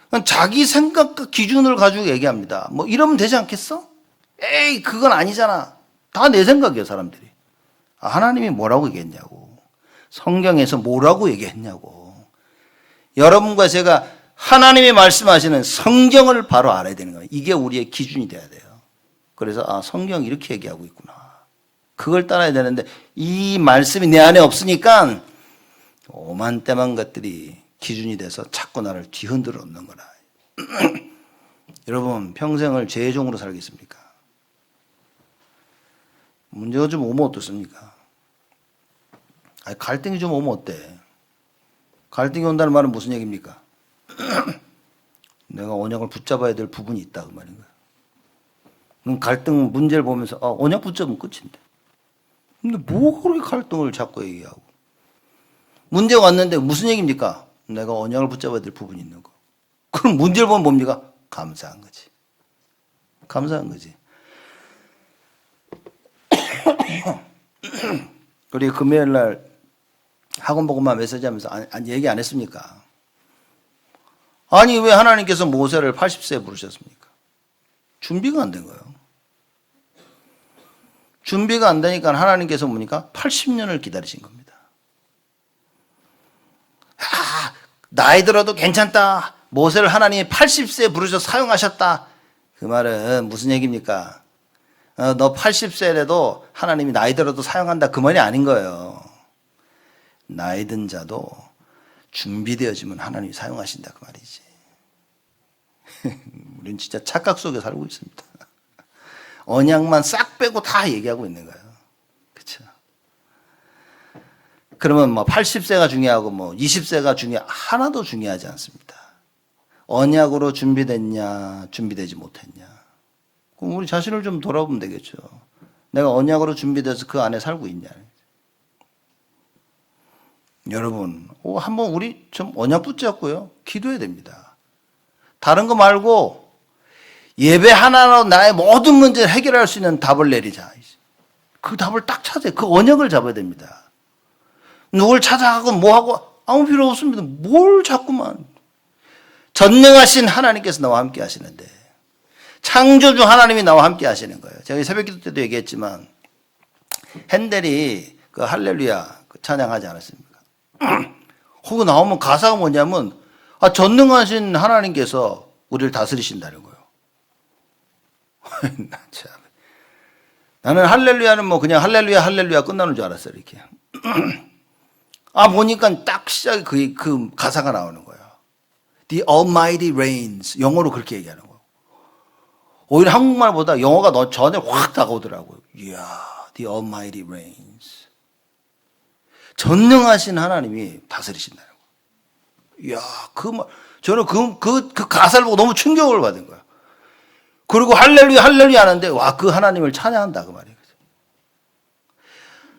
거죠. 자기 생각과 기준을 가지고 얘기합니다. 뭐 이러면 되지 않겠어? 에이 그건 아니잖아. 다 내 생각이에요 사람들이. 하나님이 뭐라고 얘기했냐고. 성경에서 뭐라고 얘기했냐고. 여러분과 제가 하나님이 말씀하시는 성경을 바로 알아야 되는 거예요. 이게 우리의 기준이 돼야 돼요. 그래서 성경이 이렇게 얘기하고 있구나. 그걸 따라야 되는데 이 말씀이 내 안에 없으니까 오만때만 것들이 기준이 돼서 자꾸 나를 뒤흔들어 놓는 거라. 여러분 평생을 죄의 종으로 살겠습니까? 문제가 좀 오면 어떻습니까? 갈등이 좀 오면 어때? 갈등이 온다는 말은 무슨 얘기입니까? 내가 언약을 붙잡아야 될 부분이 있다 그 말인 거야. 그럼 갈등 문제를 보면서 언약 붙잡으면 끝인데. 근데 뭐 그렇게 갈등을 자꾸 얘기하고. 문제가 왔는데 무슨 얘기입니까? 내가 언약을 붙잡아야 될 부분이 있는 거. 그럼 문제를 보면 뭡니까? 감사한 거지. 감사한 거지. 우리 금요일 날 학원 보고만 메시지 하면서 얘기 안 했습니까? 아니 왜 하나님께서 모세를 80세에 부르셨습니까? 준비가 안 된 거예요. 준비가 안 되니까 하나님께서 뭡니까? 80년을 기다리신 겁니다. 나이 들어도 괜찮다. 모세를 하나님이 80세에 부르셔서 사용하셨다. 그 말은 무슨 얘기입니까? 너 80세라도 하나님이 나이 들어도 사용한다. 그 말이 아닌 거예요. 나이 든 자도 준비되어지면 하나님이 사용하신다. 그 말이지. 우린 진짜 착각 속에 살고 있습니다. 언약만 싹 빼고 다 얘기하고 있는 거예요. 그렇죠? 그러면 뭐 80세가 중요하고 뭐 20세가 하나도 중요하지 않습니다. 언약으로 준비됐냐, 준비되지 못했냐. 그럼 우리 자신을 좀 돌아보면 되겠죠. 내가 언약으로 준비돼서 그 안에 살고 있냐. 여러분, 한번 우리 좀 언약 붙잡고요. 기도해야 됩니다. 다른 거 말고 예배 하나로 나의 모든 문제를 해결할 수 있는 답을 내리자. 그 답을 딱 찾아야 그 언약을 잡아야 됩니다. 누굴 찾아가고 뭐하고 아무 필요 없습니다. 뭘 자꾸만. 전능하신 하나님께서 나와 함께 하시는데 창조주 하나님이 나와 함께 하시는 거예요. 제가 새벽 기도 때도 얘기했지만 핸델이 그 할렐루야 그 찬양하지 않았습니까? 거기 나오면 가사가 뭐냐면 전능하신 하나님께서 우리를 다스리신다는 거예요. 나는 할렐루야는 뭐 그냥 할렐루야 끝나는 줄 알았어요. 이렇게. 보니까 딱 시작에 그 가사가 나오는 거예요. The Almighty reigns. 영어로 그렇게 얘기하는 거예요. 오히려 한국말보다 영어가 전에 확 다가오더라고요. 이야, The Almighty reigns. 전능하신 하나님이 다스리신다는 거예요. 이야, 저는 그 가사를 보고 너무 충격을 받은 거예요. 그리고 할렐루야 하는데 그 하나님을 찬양한다 그 말이에요.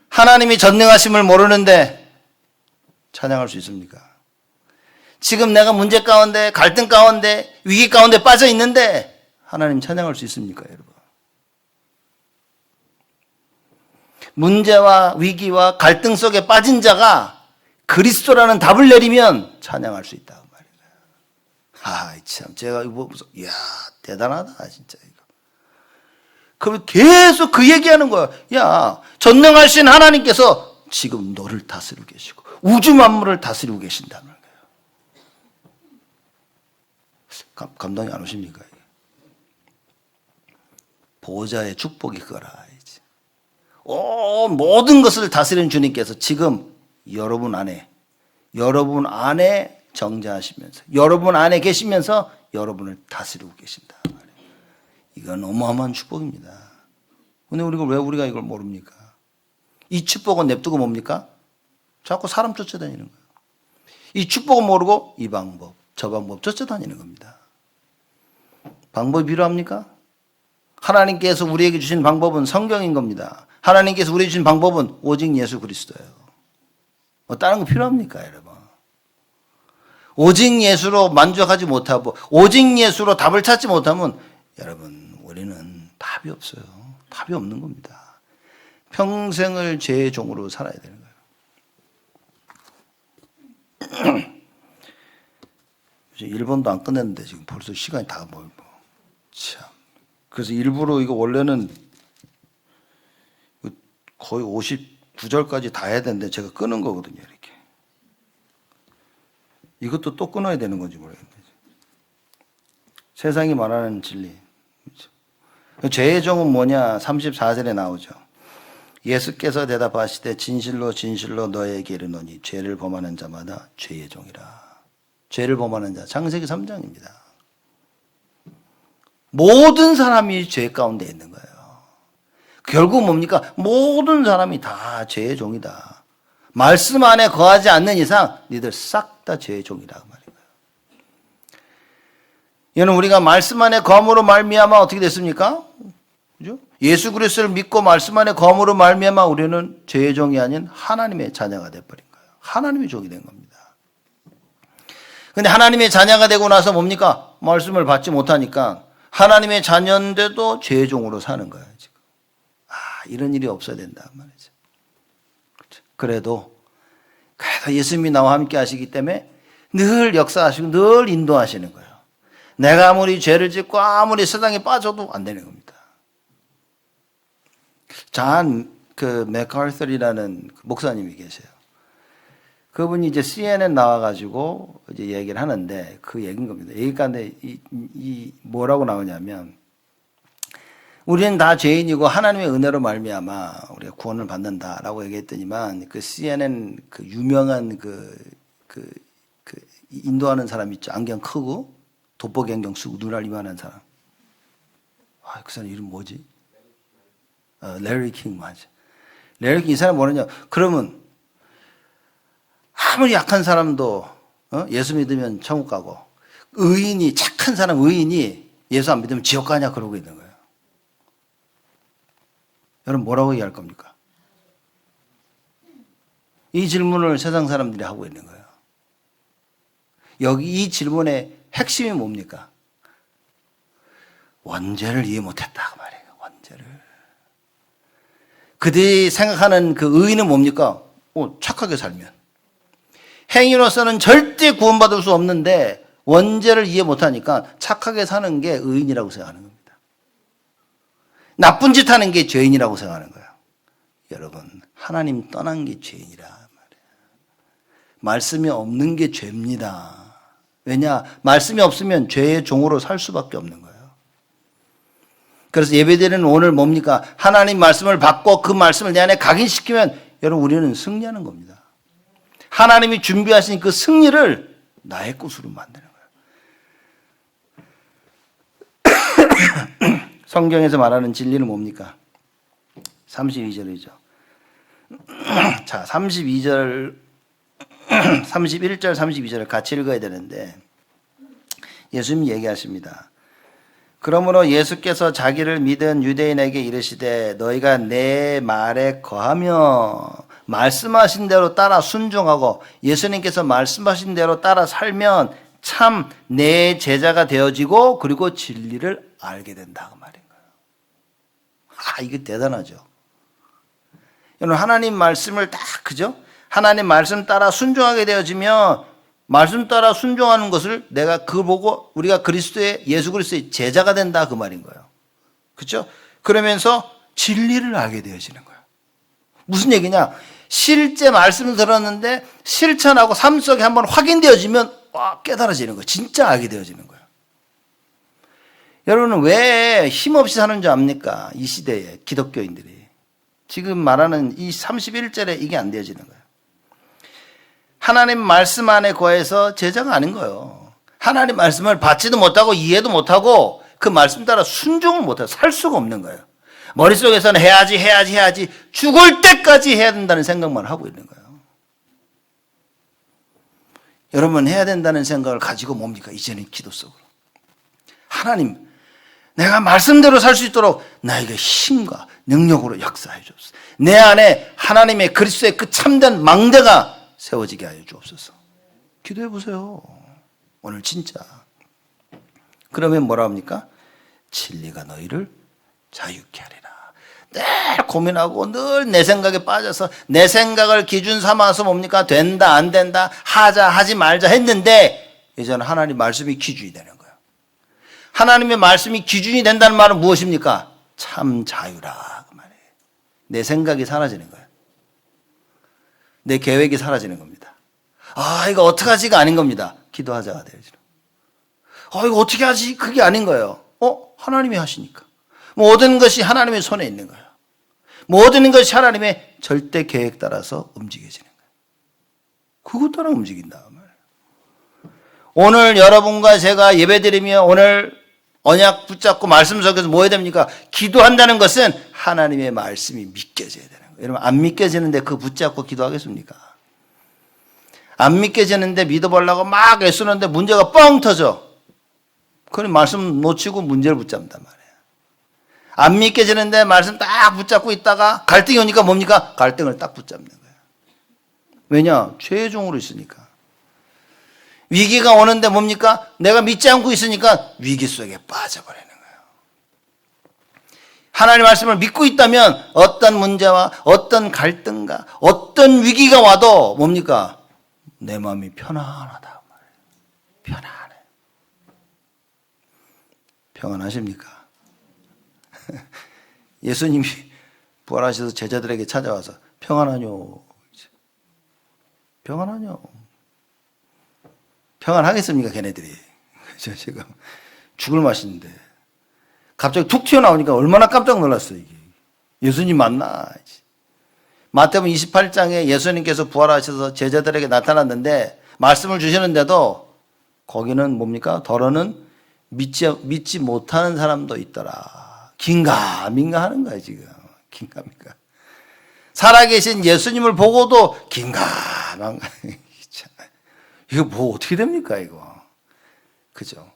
하나님이 전능하심을 모르는데 찬양할 수 있습니까? 지금 내가 문제 가운데 갈등 가운데 위기 가운데 빠져 있는데 하나님 찬양할 수 있습니까, 여러분? 문제와 위기와 갈등 속에 빠진 자가 그리스도라는 답을 내리면 찬양할 수 있다. 아, 참, 제가 이거 보면서, 이야, 대단하다, 진짜, 이거. 그럼 계속 그 얘기하는 거야. 야, 전능하신 하나님께서 지금 너를 다스리고 계시고, 우주 만물을 다스리고 계신다는 거예요. 감당이 안 오십니까? 보호자의 축복이 그거라, 이제. 모든 것을 다스리는 주님께서 지금 여러분 안에 정자하시면서 여러분 안에 계시면서 여러분을 다스리고 계신다. 이건 어마어마한 축복입니다. 근데 왜 우리가 이걸 모릅니까? 이 축복은 냅두고 뭡니까? 자꾸 사람 쫓아다니는 거예요. 이 축복은 모르고 이 방법, 저 방법 쫓아다니는 겁니다. 방법이 필요합니까? 하나님께서 우리에게 주신 방법은 성경인 겁니다. 하나님께서 우리에게 주신 방법은 오직 예수 그리스도예요. 뭐 다른 거 필요합니까, 여러분? 오직 예수로 만족하지 못하고 오직 예수로 답을 찾지 못하면 여러분 우리는 답이 없어요. 답이 없는 겁니다. 평생을 죄의 종으로 살아야 되는 거예요. 일본도 안 끝냈는데 지금 벌써 시간이 다 뭐 참. 그래서 일부러 이거 원래는 거의 59절까지 다 해야 되는데 제가 끊은 거거든요. 이렇게. 이것도 또 끊어야 되는 건지 모르겠네요. 세상이 말하는 진리. 죄의 종은 뭐냐? 34절에 나오죠. 예수께서 대답하시되 진실로 진실로 너에게 이르노니 죄를 범하는 자마다 죄의 종이라. 죄를 범하는 자. 창세기 3장입니다. 모든 사람이 죄 가운데 있는 거예요. 결국 뭡니까? 모든 사람이 다 죄의 종이다. 말씀 안에 거하지 않는 이상 니들 싹 다 죄의 종이라고 말인 거예요. 이는 우리가 말씀 안에 거함으로 말미암아 어떻게 됐습니까? 그죠? 예수 그리스도를 믿고 말씀 안에 거함으로 말미암아 우리는 죄의 종이 아닌 하나님의 자녀가 돼버린 거예요. 하나님의 종이 된 겁니다. 근데 하나님의 자녀가 되고 나서 뭡니까? 말씀을 받지 못하니까 하나님의 자녀인데도 죄의 종으로 사는 거예요, 지금. 이런 일이 없어야 된다 말이죠. 그래도 예수님이 나와 함께 하시기 때문에 늘 역사하시고 늘 인도하시는 거예요. 내가 아무리 죄를 짓고 아무리 세상에 빠져도 안 되는 겁니다. 맥카서리라는 목사님이 계세요. 그분이 이제 CNN 나와가지고 이제 얘기를 하는데 그 얘기인 겁니다. 얘기가인데 뭐라고 나오냐면 우리는 다 죄인이고 하나님의 은혜로 말미암아 우리가 구원을 받는다라고 얘기했더니만 그 CNN 그 유명한 그 인도하는 사람 있죠. 안경 크고 돋보기 안경 쓰고 눈알 이만한 사람. 그 사람 이름 뭐지? 레리 킹 맞아. 레리 킹 이 사람 뭐냐? 그러면 아무리 약한 사람도 예수 믿으면 천국 가고 의인이 착한 사람 의인이 예수 안 믿으면 지옥 가냐 그러고 있는 거예요. 여러분 뭐라고 얘기할 겁니까? 이 질문을 세상 사람들이 하고 있는 거예요. 여기 이 질문의 핵심이 뭡니까? 원죄를 이해 못했다 그 말이에요. 원죄를. 그들이 생각하는 그 의의는 뭡니까? 착하게 살면. 행위로서는 절대 구원받을 수 없는데 원죄를 이해 못하니까 착하게 사는 게 의인이라고 생각하는 겁니다. 나쁜 짓 하는 게 죄인이라고 생각하는 거예요. 여러분, 하나님 떠난 게 죄인이라 말이에요. 말씀이 없는 게 죄입니다. 왜냐? 말씀이 없으면 죄의 종으로 살 수밖에 없는 거예요. 그래서 예배드리는 오늘 뭡니까? 하나님 말씀을 받고 그 말씀을 내 안에 각인시키면 여러분 우리는 승리하는 겁니다. 하나님이 준비하신 그 승리를 나의 것으로 만드는 거예요. 성경에서 말하는 진리는 뭡니까? 32절이죠. 자, 31절, 32절을 같이 읽어야 되는데 예수님이 얘기하십니다. 그러므로 예수께서 자기를 믿은 유대인에게 이르시되 너희가 내 말에 거하며 말씀하신 대로 따라 순종하고 예수님께서 말씀하신 대로 따라 살면 참 내 제자가 되어지고 그리고 진리를 알게 된다 그 말인 거예요. 이게 대단하죠. 여러분, 하나님 말씀을 딱, 그죠? 하나님 말씀 따라 순종하게 되어지면 말씀 따라 순종하는 것을 내가 그거 보고 우리가 그리스도의, 예수 그리스도의 제자가 된다, 그 말인 거예요. 그렇죠? 그러면서 진리를 알게 되어지는 거예요. 무슨 얘기냐? 실제 말씀을 들었는데 실천하고 삶 속에 한번 확인되어지면 깨달아지는 거예요. 진짜 알게 되어지는 거예요. 여러분은 왜 힘없이 사는 줄 압니까? 이 시대에 기독교인들이. 지금 말하는 이 31절에 이게 안 되어지는 거예요. 하나님 말씀 안에 거해서 제자가 아닌 거예요. 하나님 말씀을 받지도 못하고 이해도 못하고 그 말씀 따라 순종을 못해요. 살 수가 없는 거예요. 머릿속에서는 해야지 죽을 때까지 해야 된다는 생각만 하고 있는 거예요. 여러분, 해야 된다는 생각을 가지고 뭡니까? 이제는 기도 속으로 하나님, 내가 말씀대로 살 수 있도록 나에게 힘과 능력으로 역사해 주옵소서. 내 안에 하나님의 그리스도의 그 참된 망대가 세워지게 하여 주옵소서. 기도해 보세요. 오늘 진짜. 그러면 뭐라 합니까? 진리가 너희를 자유케 하리라. 늘 고민하고 늘 내 생각에 빠져서 내 생각을 기준 삼아서 뭡니까? 된다 안 된다, 하자 하지 말자 했는데 이제는 하나님 말씀이 기준이 되는 거예요. 하나님의 말씀이 기준이 된다는 말은 무엇입니까? 참 자유라, 그 말이에요. 내 생각이 사라지는 거예요. 내 계획이 사라지는 겁니다. 이거 어떡하지가 아닌 겁니다. 기도하자가 되어지는. 이거 어떻게 하지? 그게 아닌 거예요. 하나님이 하시니까. 모든 것이 하나님의 손에 있는 거예요. 모든 것이 하나님의 절대 계획 따라서 움직여지는 거예요. 그것 따라 움직인다. 오늘 여러분과 제가 예배드리며 오늘 언약 붙잡고 말씀 속에서 뭐 해야 됩니까? 기도한다는 것은 하나님의 말씀이 믿겨져야 되는 거예요. 여러분, 안 믿겨지는데 그 붙잡고 기도하겠습니까? 안 믿겨지는데 믿어보려고 막 애쓰는데 문제가 뻥 터져. 그럼 말씀 놓치고 문제를 붙잡는단 말이에요. 안 믿겨지는데 말씀 딱 붙잡고 있다가 갈등이 오니까 뭡니까? 갈등을 딱 붙잡는 거예요. 왜냐? 죄의 종으로 있으니까. 위기가 오는데 뭡니까? 내가 믿지 않고 있으니까 위기 속에 빠져버리는 거예요. 하나님의 말씀을 믿고 있다면 어떤 문제와 어떤 갈등과 어떤 위기가 와도 뭡니까? 내 마음이 편안하다. 편안해. 평안하십니까? 예수님이 부활하셔서 제자들에게 찾아와서 평안하뇨. 평안하뇨. 평안하겠습니까, 걔네들이? 지금 죽을 맛인데. 갑자기 툭 튀어나오니까 얼마나 깜짝 놀랐어요, 이게. 예수님 맞나? 마태복음 28장에 예수님께서 부활하셔서 제자들에게 나타났는데, 말씀을 주시는데도, 거기는 뭡니까? 더러는 믿지 못하는 사람도 있더라. 긴가민가 하는 거예요, 지금. 긴가민가. 살아계신 예수님을 보고도 긴가민가. 이거 뭐 어떻게 됩니까, 이거? 그죠?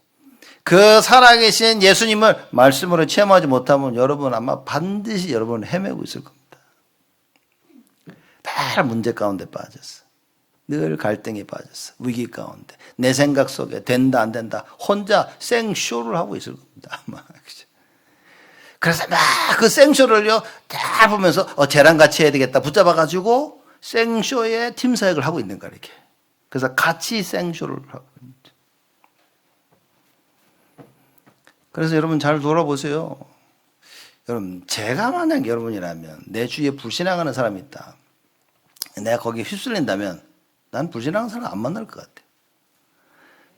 그 살아계신 예수님을 말씀으로 체험하지 못하면 여러분 아마 반드시 여러분 헤매고 있을 겁니다. 다 문제 가운데 빠졌어. 늘 갈등에 빠졌어. 위기 가운데. 내 생각 속에 된다 안 된다. 혼자 생쇼를 하고 있을 겁니다, 아마. 그죠? 그래서 막 그 생쇼를요, 다 보면서 쟤랑 같이 해야 되겠다. 붙잡아가지고 생쇼의 팀 사역을 하고 있는 거야, 이렇게. 그래서 같이 생쇼를 하고 있는 거죠. 그래서 여러분 잘 돌아보세요. 여러분, 제가 만약 여러분이라면 내 주위에 불신앙하는 사람이 있다. 내가 거기에 휩쓸린다면 난 불신앙하는 사람 안 만날 것 같아.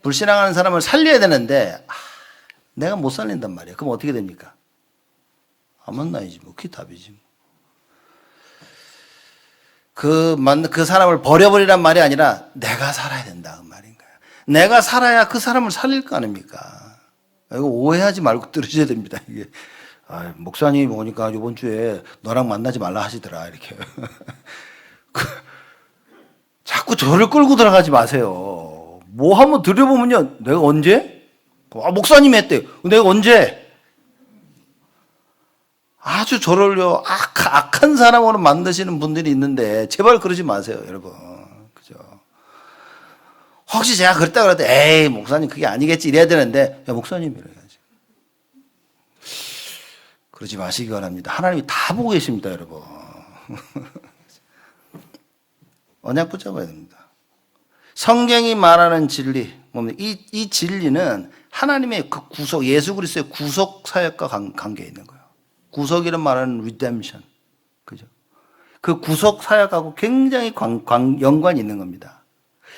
불신앙하는 사람을 살려야 되는데 내가 못 살린단 말이야. 그럼 어떻게 됩니까? 안 만나야지 뭐. 그게 답이지. 그 사람을 버려버리란 말이 아니라 내가 살아야 된다 그 말인 거야. 내가 살아야 그 사람을 살릴 거 아닙니까? 이거 오해하지 말고 들으셔야 됩니다. 이게 목사님이 오니까 이번 주에 너랑 만나지 말라 하시더라 이렇게. 자꾸 저를 끌고 들어가지 마세요. 뭐 한번 들여보면요, 내가 언제? 목사님이 했대요. 내가 언제? 아주 저를요, 악한 사람으로 만드시는 분들이 있는데, 제발 그러지 마세요, 여러분. 그죠? 혹시 제가 그랬다 그래도, 에이, 목사님 그게 아니겠지, 이래야 되는데, 야, 목사님 이래야지. 그러지 마시기 바랍니다. 하나님이 다 보고 계십니다, 여러분. 언약 붙잡아야 됩니다. 성경이 말하는 진리, 이 진리는 하나님의 그 구속, 예수 그리스도의 구속 사역과 관계에 있는 거예요. 구속이란 말은 redemption, 그죠? 그 구속 사역하고 굉장히 연관이 있는 겁니다.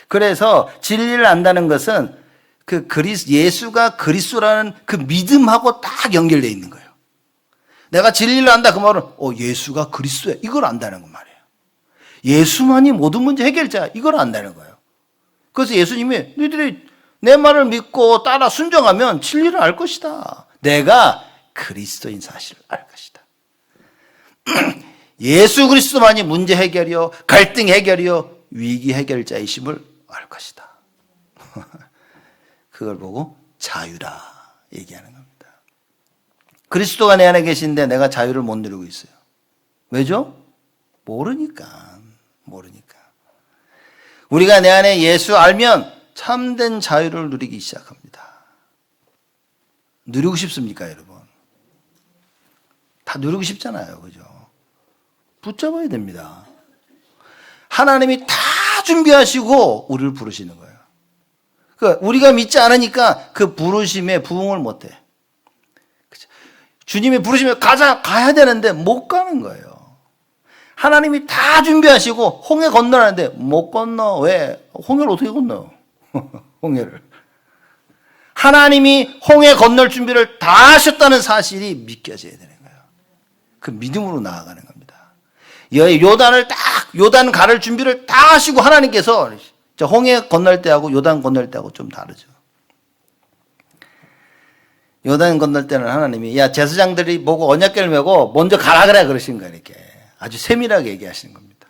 그래서 진리를 안다는 것은 그 예수가 그리스도라는 그 믿음하고 딱 연결되어 있는 거예요. 내가 진리를 안다 그 말은 예수가 그리스도야 이걸 안다는 거 말이에요. 예수만이 모든 문제 해결자 이걸 안다는 거예요. 그래서 예수님이 너희들이 내 말을 믿고 따라 순종하면 진리를 알 것이다. 내가 그리스도인 사실을 알 것이다. 예수 그리스도만이 문제 해결이요, 갈등 해결이요, 위기 해결자이심을 알 것이다. 그걸 보고 자유라 얘기하는 겁니다. 그리스도가 내 안에 계신데 내가 자유를 못 누리고 있어요. 왜죠? 모르니까. 우리가 내 안에 예수 알면 참된 자유를 누리기 시작합니다. 누리고 싶습니까, 여러분? 다 누리고 싶잖아요. 그죠? 붙잡아야 됩니다. 하나님이 다 준비하시고 우리를 부르시는 거예요. 그러니까 우리가 믿지 않으니까 그 부르심에 부응을 못해. 그죠? 주님이 부르시면 가야 되는데 못 가는 거예요. 하나님이 다 준비하시고 홍해 건너라는데 못 건너. 왜? 홍해를 어떻게 건너요? 홍해를. 하나님이 홍해 건널 준비를 다 하셨다는 사실이 믿겨져야 되는 거예요. 그 믿음으로 나아가는 겁니다. 요단 가를 준비를 다 하시고 하나님께서 홍해 건널 때하고 요단 건널 때하고 좀 다르죠. 요단 건널 때는 하나님이 제사장들이 보고 언약궤를 메고 먼저 가라 그래 그러신 거예요. 이렇게 아주 세밀하게 얘기하시는 겁니다.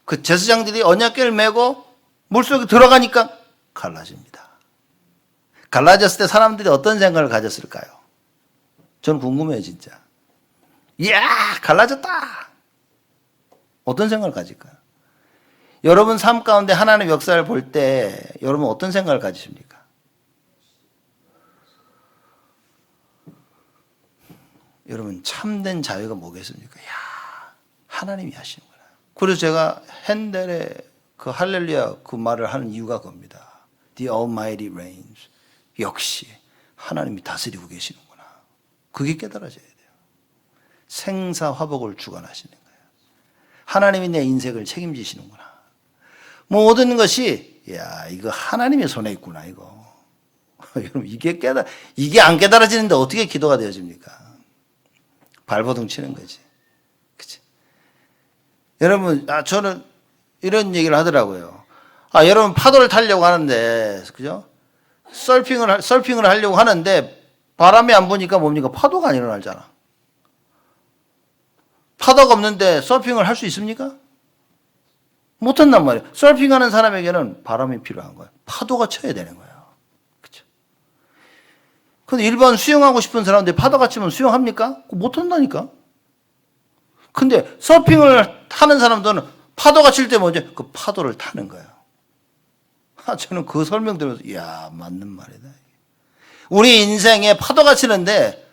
그 제사장들이 언약궤를 메고 물속에 들어가니까 갈라집니다. 갈라졌을 때 사람들이 어떤 생각을 가졌을까요? 저는 궁금해요, 진짜. 이야, 갈라졌다. 어떤 생각을 가질까요? 여러분 삶 가운데 하나님의 역사를 볼 때 여러분 어떤 생각을 가지십니까? 여러분 참된 자유가 뭐겠습니까? 야, 하나님이 하시는구나. 그래서 제가 핸델의 그 할렐루야 그 말을 하는 이유가 그겁니다. The Almighty reigns. 역시 하나님이 다스리고 계시는구나. 그게 깨달아져야 돼요. 생사화복을 주관하시는 거예요. 하나님이 내 인생을 책임지시는구나. 모든 것이 이거 하나님의 손에 있구나 이거. 여러분 이게 안 깨달아지는데 어떻게 기도가 되어집니까? 발버둥 치는 거지. 그치? 여러분 저는 이런 얘기를 하더라고요. 여러분 파도를 타려고 하는데 그죠? 서핑을 하려고 하는데 바람이 안 부니까 뭡니까? 파도가 안 일어나잖아. 파도가 없는데 서핑을 할 수 있습니까? 못한단 말이에요. 서핑하는 사람에게는 바람이 필요한 거예요. 파도가 쳐야 되는 거예요. 그렇죠? 근데 일반 수영하고 싶은 사람들 파도가 치면 수영합니까? 못한다니까. 근데 서핑을 하는 사람들은 파도가 칠 때 먼저 그 파도를 타는 거예요. 저는 그 설명 들으면서 맞는 말이다. 우리 인생에 파도가 치는데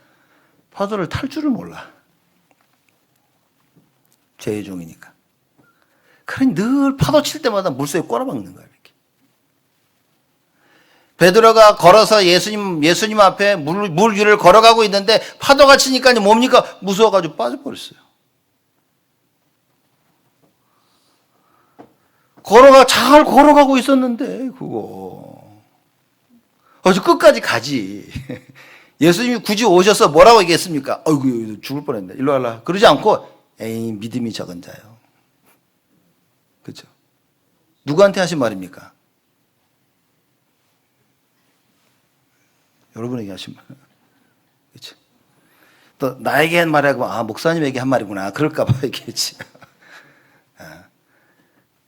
파도를 탈 줄을 몰라. 죄의 종이니까. 그러니 늘 파도 칠 때마다 물속에 꼬라박는 거야, 이렇게. 베드로가 걸어서 예수님 앞에 물 위를 걸어가고 있는데 파도가 치니까 뭡니까? 무서워가지고 빠져버렸어요. 잘 걸어가고 있었는데, 그거. 아주 끝까지 가지. 예수님이 굳이 오셔서 뭐라고 얘기했습니까? 아이고, 죽을 뻔했네. 일로 와라. 그러지 않고, 에이, 믿음이 적은 자요. 그렇죠? 누구한테 하신 말입니까? 여러분에게 하신 말. 그렇죠? 또 나에게 한 말이고 목사님에게 한 말이구나. 그럴까 봐 얘기했지.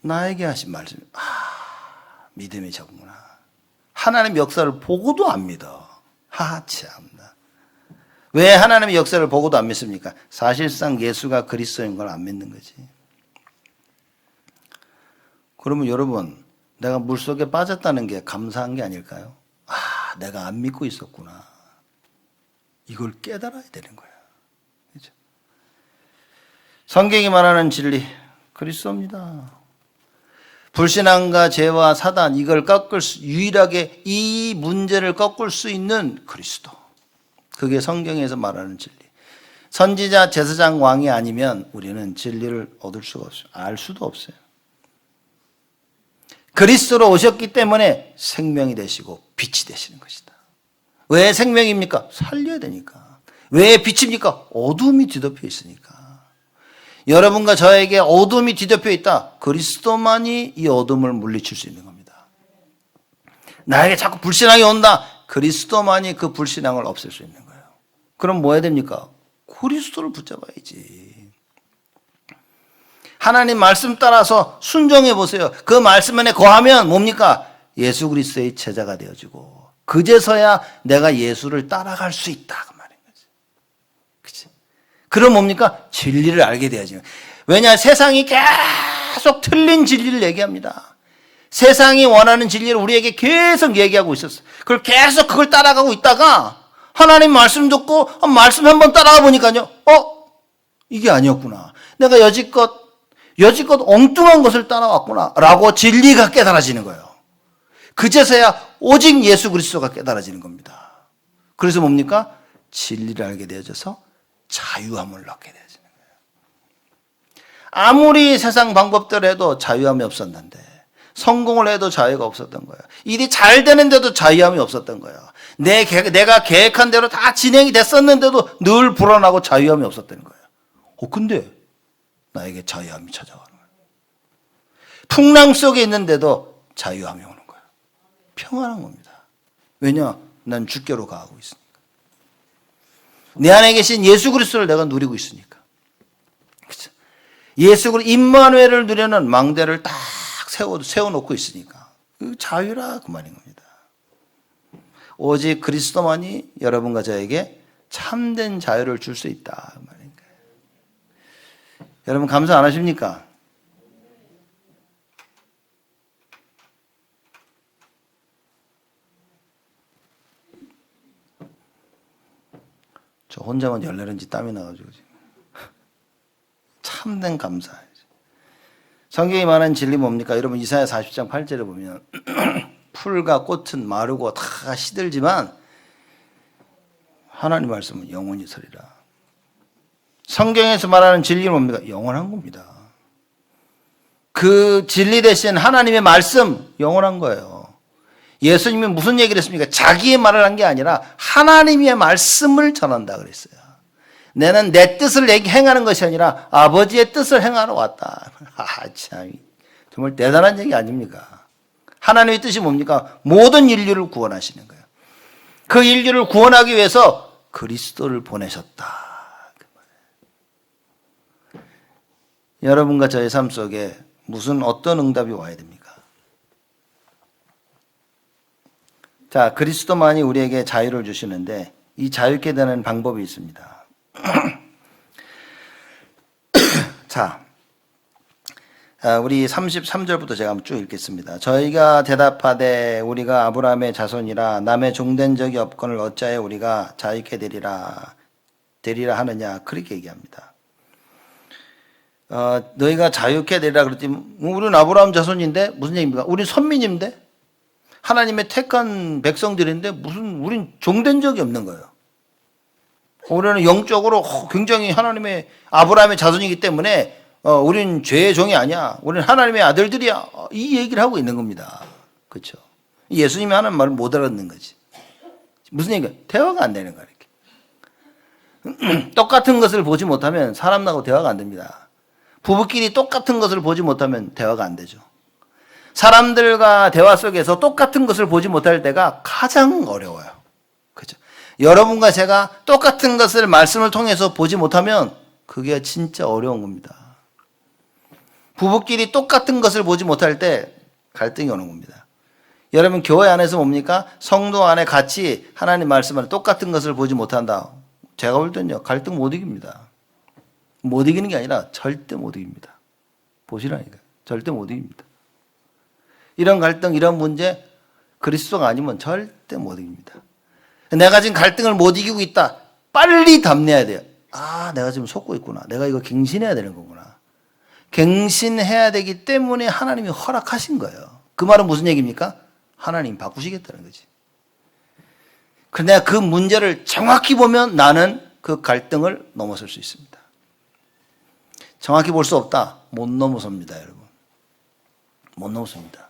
나에게 하신 말씀. 믿음이 적구나. 하나님의 역사를 보고도 안 믿어. 참나. 왜 하나님의 역사를 보고도 안 믿습니까? 사실상 예수가 그리스도인 걸 안 믿는 거지. 그러면 여러분, 내가 물속에 빠졌다는 게 감사한 게 아닐까요? 내가 안 믿고 있었구나. 이걸 깨달아야 되는 거야. 그렇죠? 성경이 말하는 진리, 그리스도입니다. 불신앙과 죄와 사단, 이걸 유일하게 이 문제를 꺾을 수 있는 그리스도. 그게 성경에서 말하는 진리. 선지자, 제사장, 왕이 아니면 우리는 진리를 얻을 수가 없어요. 알 수도 없어요. 그리스도로 오셨기 때문에 생명이 되시고 빛이 되시는 것이다. 왜 생명입니까? 살려야 되니까. 왜 빛입니까? 어둠이 뒤덮여 있으니까. 여러분과 저에게 어둠이 뒤덮여 있다. 그리스도만이 이 어둠을 물리칠 수 있는 겁니다. 나에게 자꾸 불신앙이 온다. 그리스도만이 그 불신앙을 없앨 수 있는 거예요. 그럼 뭐 해야 됩니까? 그리스도를 붙잡아야지. 하나님 말씀 따라서 순종해 보세요. 그 말씀 안에 거하면 뭡니까? 예수 그리스도의 제자가 되어지고 그제서야 내가 예수를 따라갈 수 있다. 그 말인 거지. 그치? 그럼 뭡니까? 진리를 알게 되어지는. 왜냐? 세상이 계속 틀린 진리를 얘기합니다. 세상이 원하는 진리를 우리에게 계속 얘기하고 있었어. 그걸 계속 그걸 따라가고 있다가 하나님 말씀 듣고 말씀 한번 따라가 보니까요. 이게 아니었구나. 내가 여지껏 엉뚱한 것을 따라왔구나 라고 진리가 깨달아지는 거예요. 그제서야 오직 예수 그리스도가 깨달아지는 겁니다. 그래서 뭡니까? 진리를 알게 되어져서 자유함을 얻게 되어지는 거예요. 아무리 세상 방법대로 해도 자유함이 없었는데, 성공을 해도 자유가 없었던 거예요. 일이 잘 되는데도 자유함이 없었던 거예요. 내가 계획한 대로 다 진행이 됐었는데도 늘 불안하고 자유함이 없었던 거예요. 근데 나에게 자유함이 찾아가는 거예요. 풍랑 속에 있는데도 자유함이 오는 거예요. 평안한 겁니다. 왜냐? 난 주께로 가고 있으니까. 내 안에 계신 예수 그리스도를 내가 누리고 있으니까. 그렇죠? 예수 그리스도 임마누엘을 누리는 망대를 딱 세워놓고 있으니까. 그 자유라 그 말인 겁니다. 오직 그리스도만이 여러분과 저에게 참된 자유를 줄 수 있다 그 말인 거예요. 여러분 감사 안 하십니까? 저 혼자만 열내는지 땀이 나가지고 지금. 참된 감사. 성경이 말하는 진리 뭡니까? 여러분 이사야 40장 8절을 보면 풀과 꽃은 마르고 다 시들지만 하나님 말씀은 영원히 서리라. 성경에서 말하는 진리는 뭡니까? 영원한 겁니다. 그 진리 대신 하나님의 말씀 영원한 거예요. 예수님이 무슨 얘기를 했습니까? 자기의 말을 한 게 아니라 하나님의 말씀을 전한다 그랬어요. 나는 내 뜻을 행하는 것이 아니라 아버지의 뜻을 행하러 왔다. 참 정말 대단한 얘기 아닙니까? 하나님의 뜻이 뭡니까? 모든 인류를 구원하시는 거예요. 그 인류를 구원하기 위해서 그리스도를 보내셨다. 여러분과 저의 삶 속에 어떤 응답이 와야 됩니까? 자, 그리스도만이 우리에게 자유를 주시는데 이 자유케 되는 방법이 있습니다. 자, 우리 33절부터 제가 한번 쭉 읽겠습니다. 저희가 대답하되 우리가 아브라함의 자손이라 남의 종된 적이 없거늘 어찌하여 우리가 자유케 되리라 하느냐 그렇게 얘기합니다. 너희가 자유케 되리라 그랬더니 우리는 아브라함 자손인데 무슨 얘기입니까? 우린 선민인데 하나님의 택한 백성들인데 우린 종된 적이 없는 거예요. 우리는 영적으로 굉장히 하나님의 아브라함의 자손이기 때문에 우린 죄의 종이 아니야. 우리는 하나님의 아들들이야. 이 얘기를 하고 있는 겁니다. 그렇죠? 예수님이 하는 말을 못 알아듣는 거지. 무슨 얘기야? 대화가 안 되는 거야. 이렇게. 똑같은 것을 보지 못하면 사람하고 대화가 안 됩니다. 부부끼리 똑같은 것을 보지 못하면 대화가 안 되죠. 사람들과 대화 속에서 똑같은 것을 보지 못할 때가 가장 어려워요. 그렇죠? 여러분과 제가 똑같은 것을 말씀을 통해서 보지 못하면 그게 진짜 어려운 겁니다. 부부끼리 똑같은 것을 보지 못할 때 갈등이 오는 겁니다. 여러분 교회 안에서 뭡니까? 성도 안에 같이 하나님 말씀을 똑같은 것을 보지 못한다. 제가 볼 때는요 갈등 못 이깁니다. 못 이기는 게 아니라 절대 못 이깁니다. 보시라니까요. 절대 못 이깁니다. 이런 갈등, 이런 문제 그리스도가 아니면 절대 못 이깁니다. 내가 지금 갈등을 못 이기고 있다. 빨리 답내야 돼요. 아, 내가 지금 속고 있구나. 내가 이거 갱신해야 되는 거구나. 갱신해야 되기 때문에 하나님이 허락하신 거예요. 그 말은 무슨 얘기입니까? 하나님 바꾸시겠다는 거지. 그런데 내가 그 문제를 정확히 보면 나는 그 갈등을 넘어설 수 있습니다. 정확히 볼 수 없다. 못 넘어섭니다, 여러분. 못 넘어섭니다.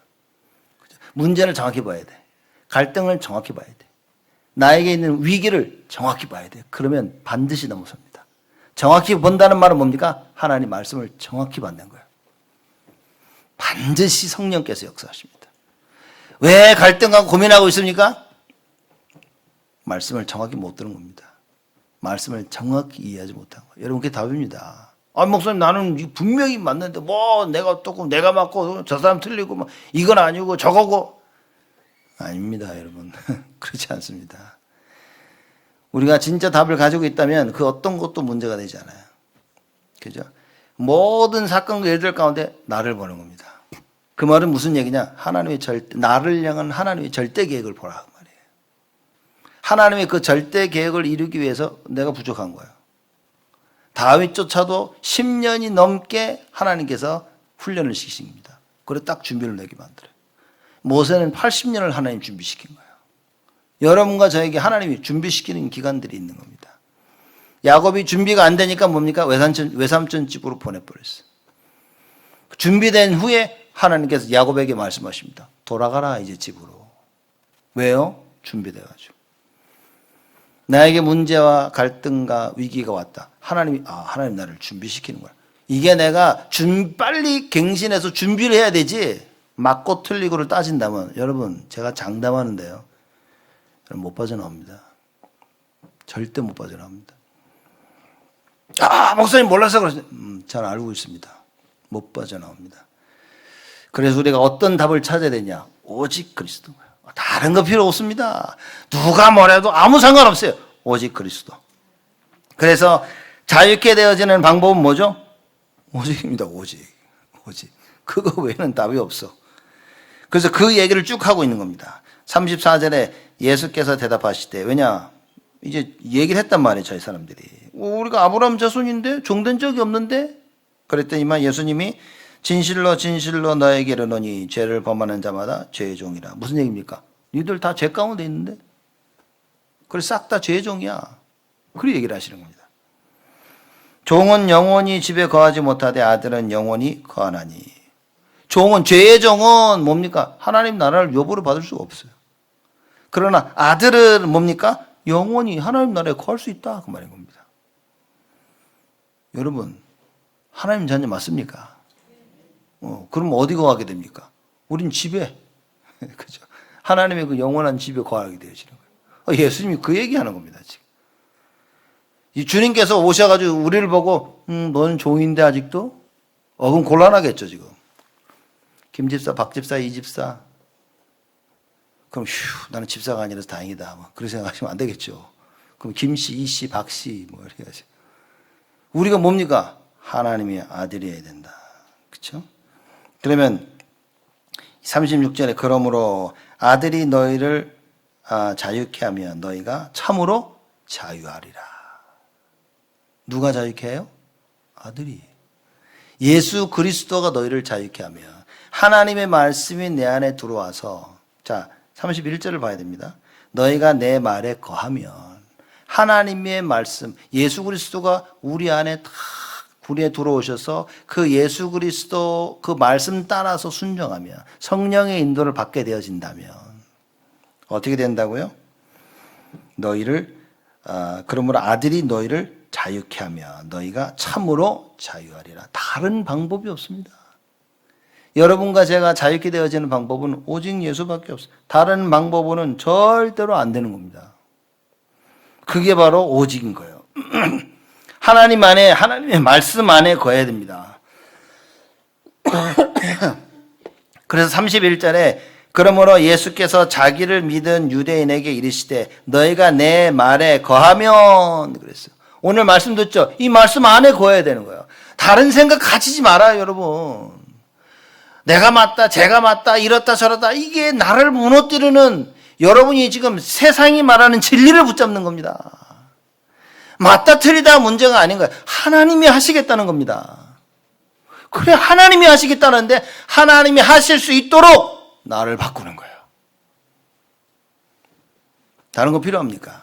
문제를 정확히 봐야 돼. 갈등을 정확히 봐야 돼. 나에게 있는 위기를 정확히 봐야 돼. 그러면 반드시 넘어섭니다. 정확히 본다는 말은 뭡니까? 하나님 말씀을 정확히 받는 거예요. 반드시 성령께서 역사하십니다. 왜 갈등하고 고민하고 있습니까? 말씀을 정확히 못 들은 겁니다. 말씀을 정확히 이해하지 못한 거예요. 여러분, 그게 답입니다. 아, 목사님, 나는 분명히 맞는데, 내가 조금, 내가 맞고, 저 사람 틀리고, 이건 아니고, 저거고. 아닙니다, 여러분. 그렇지 않습니다. 우리가 진짜 답을 가지고 있다면 그 어떤 것도 문제가 되지 않아요. 그죠? 모든 사건과 일들 가운데 나를 보는 겁니다. 그 말은 무슨 얘기냐? 나를 향한 하나님의 절대 계획을 보라. 그 말이에요. 하나님의 그 절대 계획을 이루기 위해서 내가 부족한 거예요. 다윗조차도 10년이 넘게 하나님께서 훈련을 시키신 겁니다. 그래 딱 준비를 내게 만들어요. 모세는 80년을 하나님 준비시킨 거예요. 여러분과 저에게 하나님이 준비시키는 기간들이 있는 겁니다. 야곱이 준비가 안 되니까 뭡니까? 외삼촌 집으로 보내버렸어요. 준비된 후에 하나님께서 야곱에게 말씀하십니다. 돌아가라 이제 집으로. 왜요? 준비돼가지고. 나에게 문제와 갈등과 위기가 왔다. 하나님 나를 준비시키는 거야. 이게 내가 빨리 갱신해서 준비를 해야 되지. 맞고 틀리고를 따진다면, 여러분, 제가 장담하는데요. 못 빠져나옵니다. 절대 못 빠져나옵니다. 목사님 몰라서 그러세요. 잘 알고 있습니다. 못 빠져나옵니다. 그래서 우리가 어떤 답을 찾아야 되냐? 오직 그리스도. 다른 거 필요 없습니다. 누가 뭐래도 아무 상관없어요. 오직 그리스도. 그래서 자유케 되어지는 방법은 뭐죠? 오직입니다. 오직. 그거 외에는 답이 없어. 그래서 그 얘기를 쭉 하고 있는 겁니다. 34절에 예수께서 대답하시되, 왜냐? 이제 얘기를 했단 말이에요, 저희 사람들이. 우리가 아브라함 자손인데? 종된 적이 없는데? 그랬더니만 예수님이 진실로 진실로 너에게 이르노니 죄를 범하는 자마다 죄의 종이라. 무슨 얘기입니까? 니들 다 죄 가운데 있는데? 그래 싹 다 죄의 종이야. 그렇게 얘기를 하시는 겁니다. 종은 영원히 집에 거하지 못하되 아들은 영원히 거하나니. 죄의 종은 뭡니까? 하나님 나라를 요구를 받을 수가 없어요. 그러나 아들은 뭡니까? 영원히 하나님 나라에 거할 수 있다. 그 말인 겁니다. 여러분, 하나님 자녀 맞습니까? 그럼 어디 거하게 됩니까? 우린 집에. 그죠? 하나님의 그 영원한 집에 거하게 되어지는 거예요. 예수님이 그 얘기하는 겁니다, 지금. 이 주님께서 오셔가지고 우리를 보고, 너는 종인데 아직도? 그럼 곤란하겠죠, 지금. 김집사, 박집사, 이집사. 그럼 나는 집사가 아니라서 다행이다. 그렇게 생각하시면 안 되겠죠. 그럼 김씨, 이씨, 박씨 이렇게 하죠. 우리가 뭡니까? 하나님의 아들이어야 된다. 그렇죠? 그러면 36절에 그러므로 아들이 너희를 자유케 하면 너희가 참으로 자유하리라. 누가 자유케 해요? 아들이. 예수 그리스도가 너희를 자유케 하면 하나님의 말씀이 내 안에 들어와서, 자 31절을 봐야 됩니다. 너희가 내 말에 거하면 하나님의 말씀, 예수 그리스도가 우리 안에 다 우리에 들어오셔서 그 예수 그리스도 그 말씀 따라서 순종하면, 성령의 인도를 받게 되어진다면 어떻게 된다고요? 너희를 그러므로 아들이 너희를 자유케 하며 너희가 참으로 자유하리라. 다른 방법이 없습니다. 여러분과 제가 자유케 되어지는 방법은 오직 예수밖에 없어요. 다른 방법으로는 절대로 안 되는 겁니다. 그게 바로 오직인 거예요. 하나님 안에, 하나님의 말씀 안에 거해야 됩니다. 그래서 31절에 그러므로 예수께서 자기를 믿은 유대인에게 이르시되 너희가 내 말에 거하면 그랬어요. 오늘 말씀 듣죠? 이 말씀 안에 거해야 되는 거예요. 다른 생각 가지지 말아요, 여러분. 내가 맞다, 제가 맞다, 이렇다 저렇다, 이게 나를 무너뜨리는, 여러분이 지금 세상이 말하는 진리를 붙잡는 겁니다. 맞다 틀리다 문제가 아닌 거예요. 하나님이 하시겠다는 겁니다. 그래, 하나님이 하시겠다는데 하나님이 하실 수 있도록 나를 바꾸는 거예요. 다른 거 필요합니까?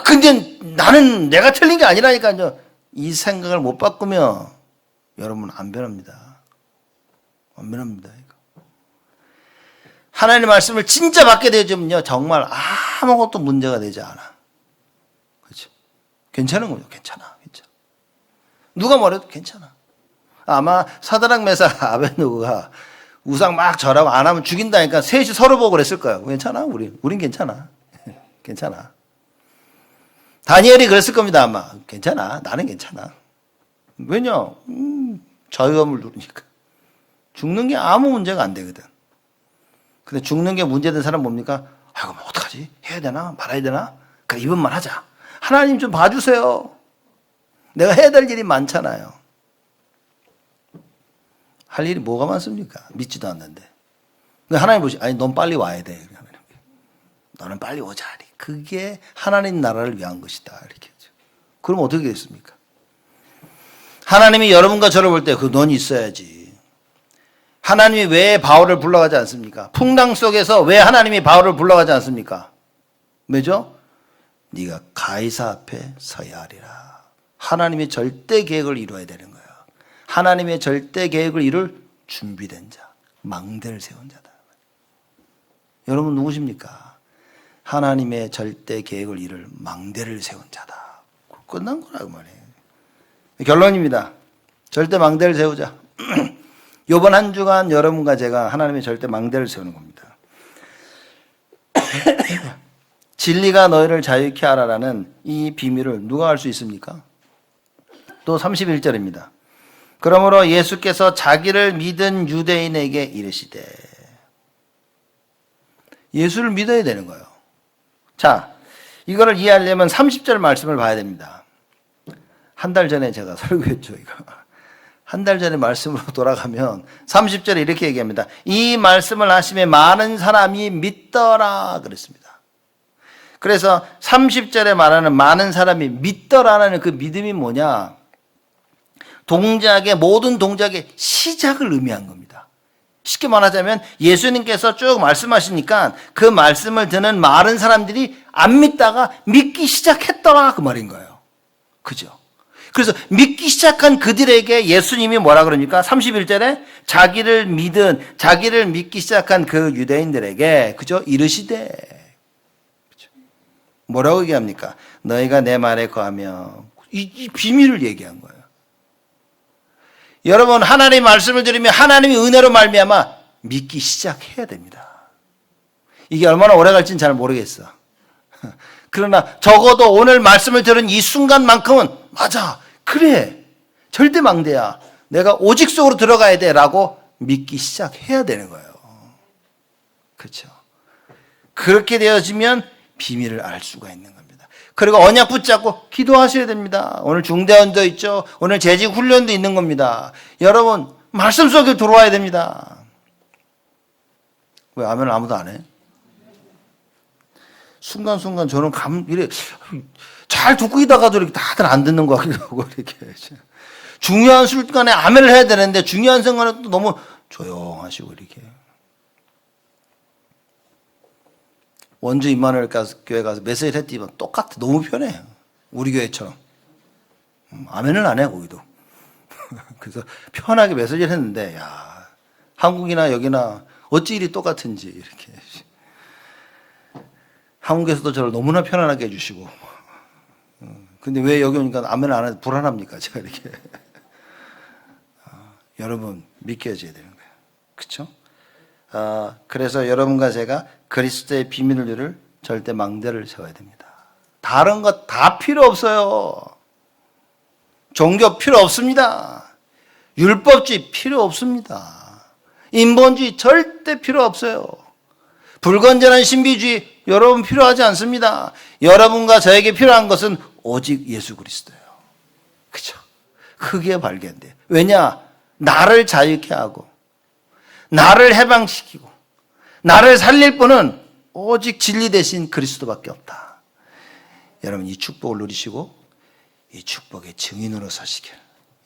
근데 나는 내가 틀린 게 아니라니까요. 이 생각을 못 바꾸면 여러분 안 변합니다. 안 변합니다. 하나님의 말씀을 진짜 받게 되어지면요, 정말 아무것도 문제가 되지 않아. 그렇죠? 괜찮은 거죠. 괜찮아. 누가 뭐래도 괜찮아. 아마 사드락 메삭 아벳느고가 우상 막 절하고 안 하면 죽인다니까 셋이 서로 보고 그랬을 거예요. 괜찮아, 우린 괜찮아. 괜찮아. 다니엘이 그랬을 겁니다, 아마. 괜찮아. 나는 괜찮아. 왜냐? 자유함을 누리니까. 죽는 게 아무 문제가 안 되거든. 근데 죽는 게 문제된 사람 뭡니까? 그럼 어떡하지? 해야 되나? 말아야 되나? 그래, 이번만 하자. 하나님 좀 봐주세요. 내가 해야 될 일이 많잖아요. 할 일이 뭐가 많습니까? 믿지도 않는데. 하나님 보시, 아니, 넌 빨리 와야 돼. 너는 빨리 오자. 그게 하나님 나라를 위한 것이다. 이렇게 하죠. 그럼 어떻게 됐습니까? 하나님이 여러분과 저를 볼 때 그 넌 있어야지. 하나님이 왜 바울을 불러가지 않습니까? 풍랑 속에서 왜 하나님이 바울을 불러가지 않습니까? 왜죠? 네가 가이사 앞에 서야 하리라. 하나님의 절대 계획을 이루어야 되는 거예요. 하나님의 절대 계획을 이룰 준비된 자, 망대를 세운 자다. 여러분 누구십니까? 하나님의 절대 계획을 이룰 망대를 세운 자다. 끝난 거라고 말해요. 결론입니다. 절대 망대를 세우자. 이번 한 주간 여러분과 제가 하나님의 절대 망대를 세우는 겁니다. 진리가 너희를 자유케 하라라는 이 비밀을 누가 알 수 있습니까? 또 31절입니다. 그러므로 예수께서 자기를 믿은 유대인에게 이르시되, 예수를 믿어야 되는 거예요. 자, 이거를 이해하려면 30절 말씀을 봐야 됩니다. 한 달 전에 제가 설교했죠, 이거. 한 달 전에 말씀으로 돌아가면 30절에 이렇게 얘기합니다. 이 말씀을 하시며 많은 사람이 믿더라 그랬습니다. 그래서 30절에 말하는 많은 사람이 믿더라는 그 믿음이 뭐냐? 모든 동작의 시작을 의미한 겁니다. 쉽게 말하자면 예수님께서 쭉 말씀하시니까 그 말씀을 듣는 많은 사람들이 안 믿다가 믿기 시작했더라 그 말인 거예요. 그죠? 그래서 믿기 시작한 그들에게 예수님이 뭐라 그러니까 31절에 자기를 믿기 시작한 그 유대인들에게, 그죠? 이르시되, 그죠? 뭐라고 얘기합니까? 너희가 내 말에 거하며, 이 비밀을 얘기한 거예요. 여러분, 하나님의 말씀을 들으면 하나님의 은혜로 말미암아 믿기 시작해야 됩니다. 이게 얼마나 오래 갈지는 잘 모르겠어. 그러나 적어도 오늘 말씀을 들은 이 순간만큼은 맞아, 그래, 절대 망대야, 내가 오직 속으로 들어가야 돼 라고 믿기 시작해야 되는 거예요. 그렇죠? 그렇게 되어지면 비밀을 알 수가 있는 겁니다. 그리고 언약 붙잡고 기도하셔야 됩니다. 오늘 중대원도 있죠. 오늘 재직 훈련도 있는 겁니다. 여러분, 말씀 속에 들어와야 됩니다. 왜 아멘을 아무도 안 해? 순간순간 저는 이래 잘 듣고 있다가도 이렇게 다들 안 듣는 것 같기도 하고, 이렇게. 중요한 순간에 아멘을 해야 되는데 중요한 순간에 또 너무 조용하시고, 이렇게. 원주 임마누엘 교회 가서 메시지를 했더니 똑같아. 너무 편해. 우리 교회처럼. 아멘을 안 해, 거기도. 그래서 편하게 메시지를 했는데, 야, 한국이나 여기나 어찌 일이 똑같은지, 이렇게. 한국에서도 저를 너무나 편안하게 해주시고. 근데 왜 여기 오니까 아멘 안 해도 불안합니까? 제가 이렇게. 여러분, 믿겨져야 되는 거예요. 그쵸? 그래서 여러분과 제가 그리스도의 비밀을 이룰 절대 망대를 세워야 됩니다. 다른 것 다 필요 없어요. 종교 필요 없습니다. 율법주의 필요 없습니다. 인본주의 절대 필요 없어요. 불건전한 신비주의 여러분 필요하지 않습니다. 여러분과 저에게 필요한 것은 오직 예수 그리스도예요. 그렇죠? 크게 발견돼요. 왜냐? 나를 자유케 하고 나를 해방시키고 나를 살릴 분은 오직 진리 대신 그리스도밖에 없다. 여러분 이 축복을 누리시고 이 축복의 증인으로 서시길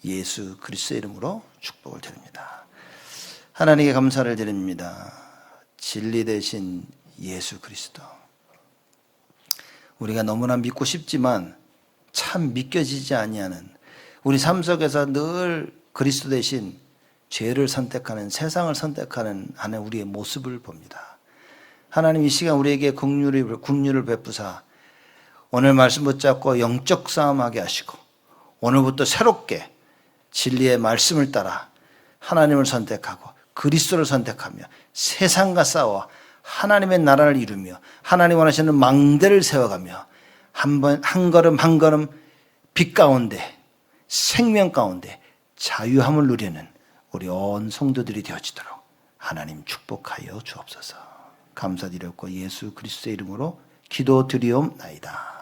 예수 그리스도의 이름으로 축복을 드립니다. 하나님께 감사를 드립니다. 진리 되신 예수 그리스도. 우리가 너무나 믿고 싶지만 참 믿겨지지 아니하는 우리 삶 속에서 늘 그리스도 대신 죄를 선택하는 세상을 선택하는 하는 우리의 모습을 봅니다. 하나님 이 시간 우리에게 긍휼을 베푸사 오늘 말씀 붙잡고 영적 싸움하게 하시고 오늘부터 새롭게 진리의 말씀을 따라 하나님을 선택하고 그리스도를 선택하며 세상과 싸워 하나님의 나라를 이루며 하나님 원하시는 망대를 세워가며 한 걸음 한 걸음 빛 가운데 생명 가운데 자유함을 누리는 우리 온 성도들이 되어지도록 하나님 축복하여 주옵소서. 감사드렸고 예수 그리스도의 이름으로 기도드리옵나이다.